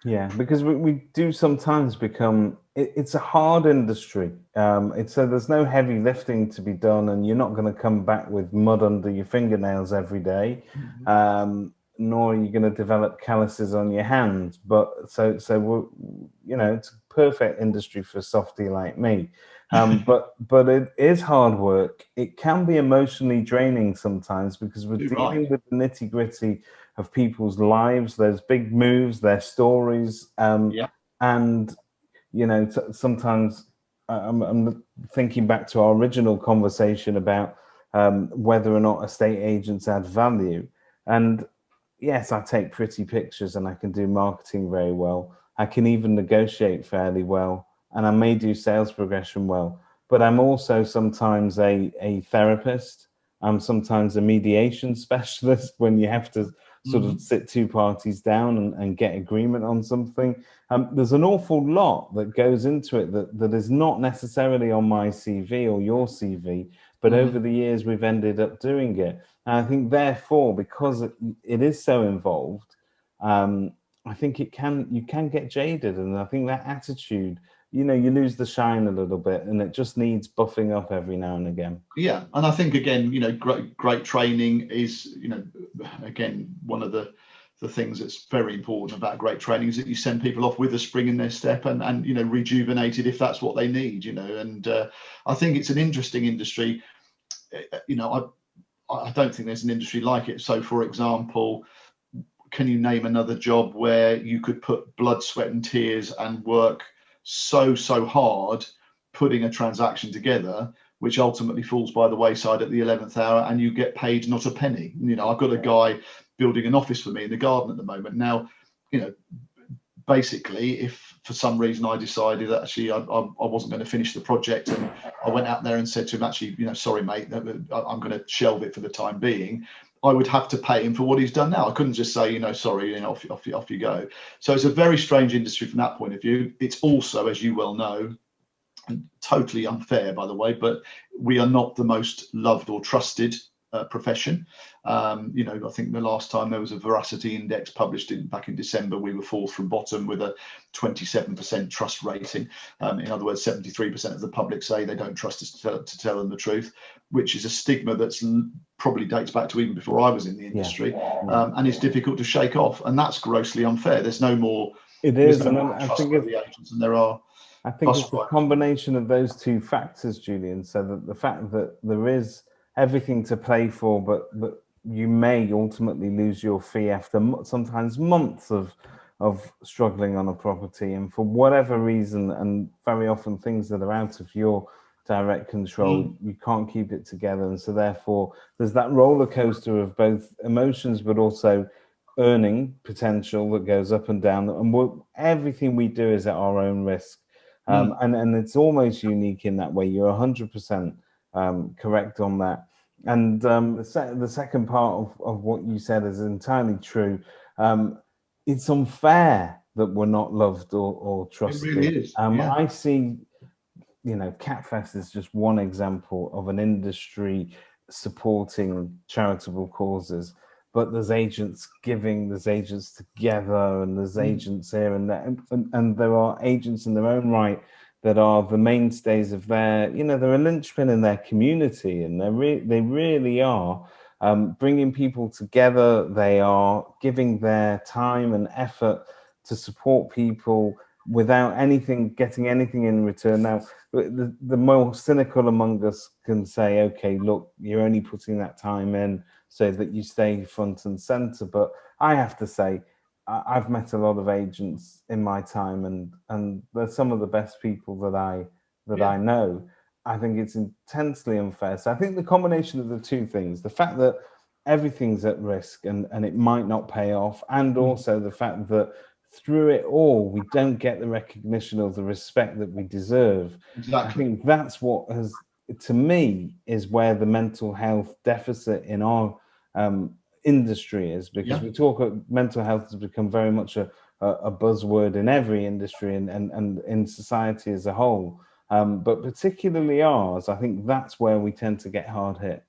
Yeah, because we do sometimes become, it's a hard industry. So there's no heavy lifting to be done, and you're not going to come back with mud under your fingernails every day, nor are you going to develop calluses on your hands. But so we're, it's a perfect industry for a softie like me. But it is hard work. It can be emotionally draining sometimes, because we're dealing with the nitty gritty of people's lives, there's big moves, their stories, and sometimes I'm thinking back to our original conversation about whether or not estate agents add value. And yes, I take pretty pictures and I can do marketing very well. I can even negotiate fairly well, and I may do sales progression well. But I'm also sometimes a therapist. I'm sometimes a mediation specialist when you have to sort of sit two parties down and get agreement on something. There's an awful lot that goes into it that is not necessarily on my CV or your CV, but over the years we've ended up doing it. And I think therefore, because it is so involved, I think you can get jaded. And I think that attitude, you lose the shine a little bit, and it just needs buffing up every now and again. Yeah, and I think again, great training is, again, one of the things that's very important about great training is that you send people off with a spring in their step and rejuvenated if that's what they need. And I think it's an interesting industry. I don't think there's an industry like it. So, for example, can you name another job where you could put blood, sweat, and tears and work so hard putting a transaction together, which ultimately falls by the wayside at the 11th hour, and you get paid not a penny? I've got a guy building an office for me in the garden at the moment. Now, basically, if for some reason I decided that actually I wasn't going to finish the project, and I went out there and said to him, actually, sorry, mate, I'm going to shelve it for the time being, I would have to pay him for what he's done now. I couldn't just say, sorry, off you go. So it's a very strange industry from that point of view. It's also, as you well know, totally unfair, by the way, but we are not the most loved or trusted profession. I think the last time there was a Veracity index published back in December, we were fourth from bottom with a 27% trust rating. In other words, 73% of the public say they don't trust us to tell them the truth, which is a stigma that's probably dates back to even before I was in the industry, and it's difficult to shake off, and that's grossly unfair. There's no more. It is, and I think the agents, and there are. I think it's a combination of those two factors, Julian. So that the fact that there is everything to play for, but you may ultimately lose your fee after sometimes months of struggling on a property, and for whatever reason, and very often things that are out of your direct control, you can't keep it together. And so therefore there's that roller coaster of both emotions, but also earning potential that goes up and down, and everything we do is at our own risk. And it's almost unique in that way. You're 100% correct on that. And the second part of what you said is entirely true. It's unfair that we're not loved or trusted. It really is. I see, Catfest is just one example of an industry supporting charitable causes. But there's agents giving, there's agents together, and there's agents here and there, and there are agents in their own right that are the mainstays of their, they're a linchpin in their community, and they really are bringing people together. They are giving their time and effort to support people without getting anything in return. Now, the more cynical among us can say, okay, look, you're only putting that time in so that you stay front and center. But I have to say, I've met a lot of agents in my time, and they're some of the best people that I know. I think it's intensely unfair. So I think the combination of the two things, the fact that everything's at risk and it might not pay off, and also the fact that through it all, we don't get the recognition or the respect that we deserve. Exactly. I think that's what has, to me, is where the mental health deficit in our industry is, because we talk mental health has become very much a buzzword in every industry and in society as a whole. But particularly ours, I think that's where we tend to get hard hit.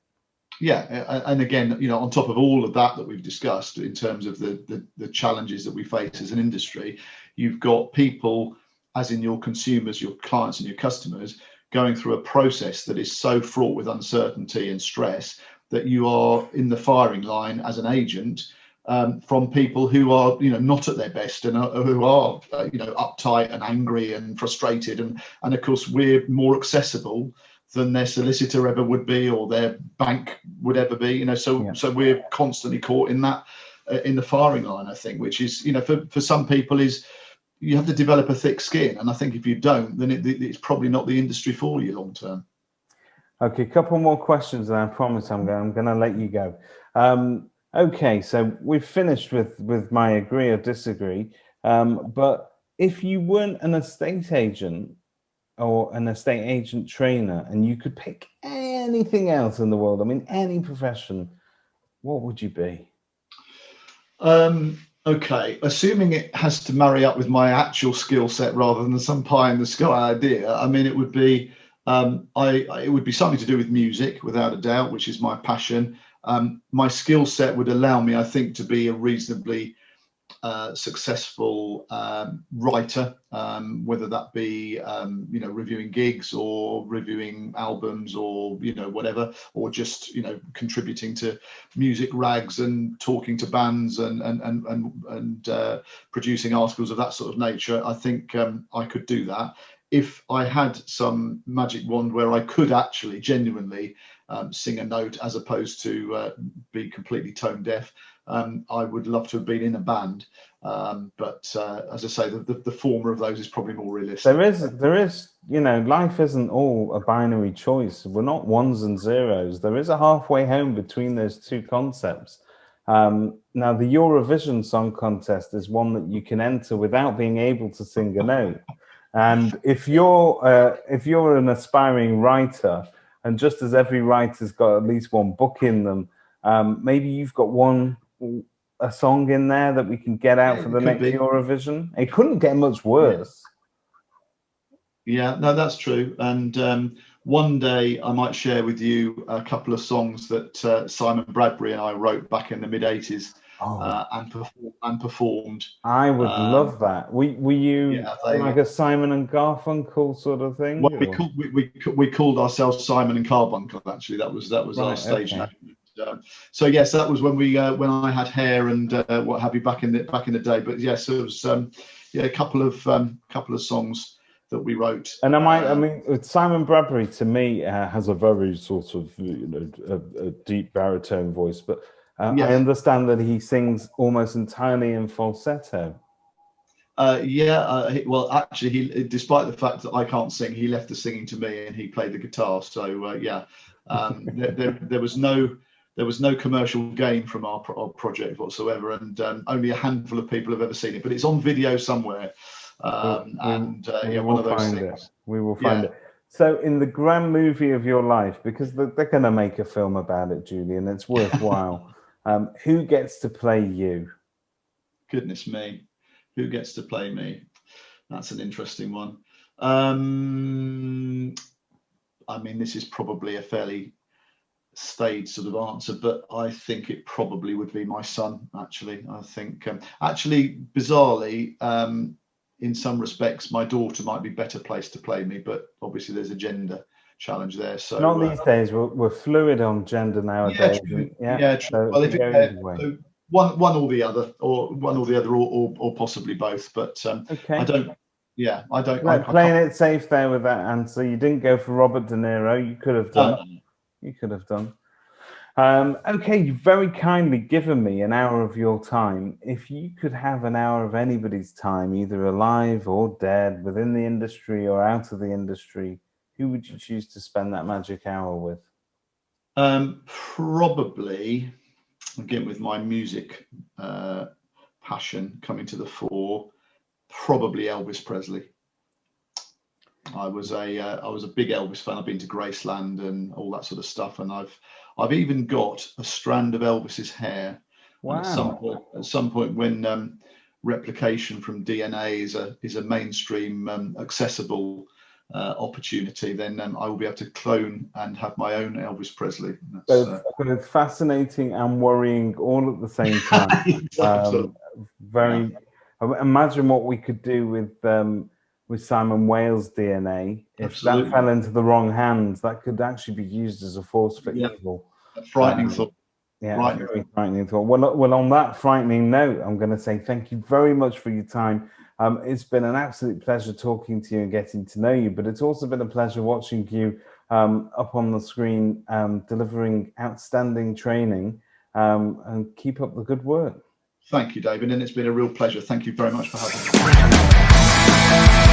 And again, you know, on top of all of that we've discussed in terms of the challenges that we face as an industry, you've got people, as in your consumers, your clients and your customers, going through a process that is so fraught with uncertainty and stress that you are in the firing line as an agent, from people who are, you know, not at their best and who are, you know, uptight and angry and frustrated, and of course we're more accessible than their solicitor ever would be, or their bank would ever be, you know. So we're constantly caught in that, in the firing line, I think, which is, you know, for some people is, you have to develop a thick skin, and I think if you don't, then it's probably not the industry for you long term. Okay, a couple more questions, and I promise I'm going to let you go. Okay, so we've finished with my agree or disagree. But if you weren't an estate agent or an estate agent trainer, and you could pick anything else in the world, I mean, any profession, what would you be? Okay, assuming it has to marry up with my actual skill set rather than some pie in the sky idea, I mean, it would be it would be something to do with music, without a doubt, which is my passion. My skill set would allow me, I think, to be a reasonably successful writer, whether that be you know, reviewing gigs or reviewing albums, or, you know, whatever, or just, you know, contributing to music rags and talking to bands and producing articles of that sort of nature. I think I could do that if I had some magic wand where I could actually genuinely sing a note, as opposed to be completely tone deaf. I would love to have been in a band, but as I say, the former of those is probably more realistic. There is, you know, life isn't all a binary choice. We're not ones and zeros. There is a halfway home between those two concepts. Now, the Eurovision Song Contest is one that you can enter without being able to sing a note. And if you're an aspiring writer, and just as every writer's got at least one book in them, maybe you've got a song in there that we can get out for the next Eurovision. It couldn't get much worse. Yeah, no, that's true. And one day I might share with you a couple of songs that Simon Bradbury and I wrote back in the mid-'80s. And performed. I would love that. Were you like a Simon and Garfunkel sort of thing? Well, we called ourselves Simon and Carbuncle. Actually, that was our stage name. So yes, that was when when I had hair and what have you back in the day. But yes, it was a couple of songs that we wrote. And I mean, Simon Bradbury to me has a very sort of, you know, a deep baritone voice, but I understand that he sings almost entirely in falsetto. Well, actually, despite the fact that I can't sing, he left the singing to me and he played the guitar. So there was no commercial gain from our project whatsoever, and only a handful of people have ever seen it. But it's on video somewhere, one of those things. We will find it. So, in the grand movie of your life, because they're going to make a film about it, Julian, it's worthwhile. Who gets to play you? Goodness me, who gets to play me? That's an interesting one. I mean, this is probably a fairly staid sort of answer, but I think it probably would be my son. Actually, I think bizarrely, in some respects, my daughter might be better placed to play me, but obviously there's a gender challenge there. So not these days. We're fluid on gender nowadays. Yeah, true. So well, if one or the other, or possibly both. But okay. I don't. Playing it safe there with that answer. You didn't go for Robert De Niro. You could have done. You could have done. Okay, you've very kindly given me an hour of your time. If you could have an hour of anybody's time, either alive or dead, within the industry or out of the industry, who would you choose to spend that magic hour with? Probably, again, with my music passion coming to the fore, probably Elvis Presley. I was a big Elvis fan. I've been to Graceland and all that sort of stuff, and I've even got a strand of Elvis's hair. Wow. And at some point when replication from DNA is a mainstream accessible opportunity, then I will be able to clone and have my own Elvis Presley. Both fascinating and worrying all at the same time. Imagine what we could do with Simon Wales' DNA. If that fell into the wrong hands, that could actually be used as a force for evil. A frightening thought. Yeah, very frightening thought. Well, on that frightening note, I'm going to say thank you very much for your time. It's been an absolute pleasure talking to you and getting to know you, but it's also been a pleasure watching you up on the screen, delivering outstanding training, and keep up the good work. Thank you, David, and it's been a real pleasure. Thank you very much for having me.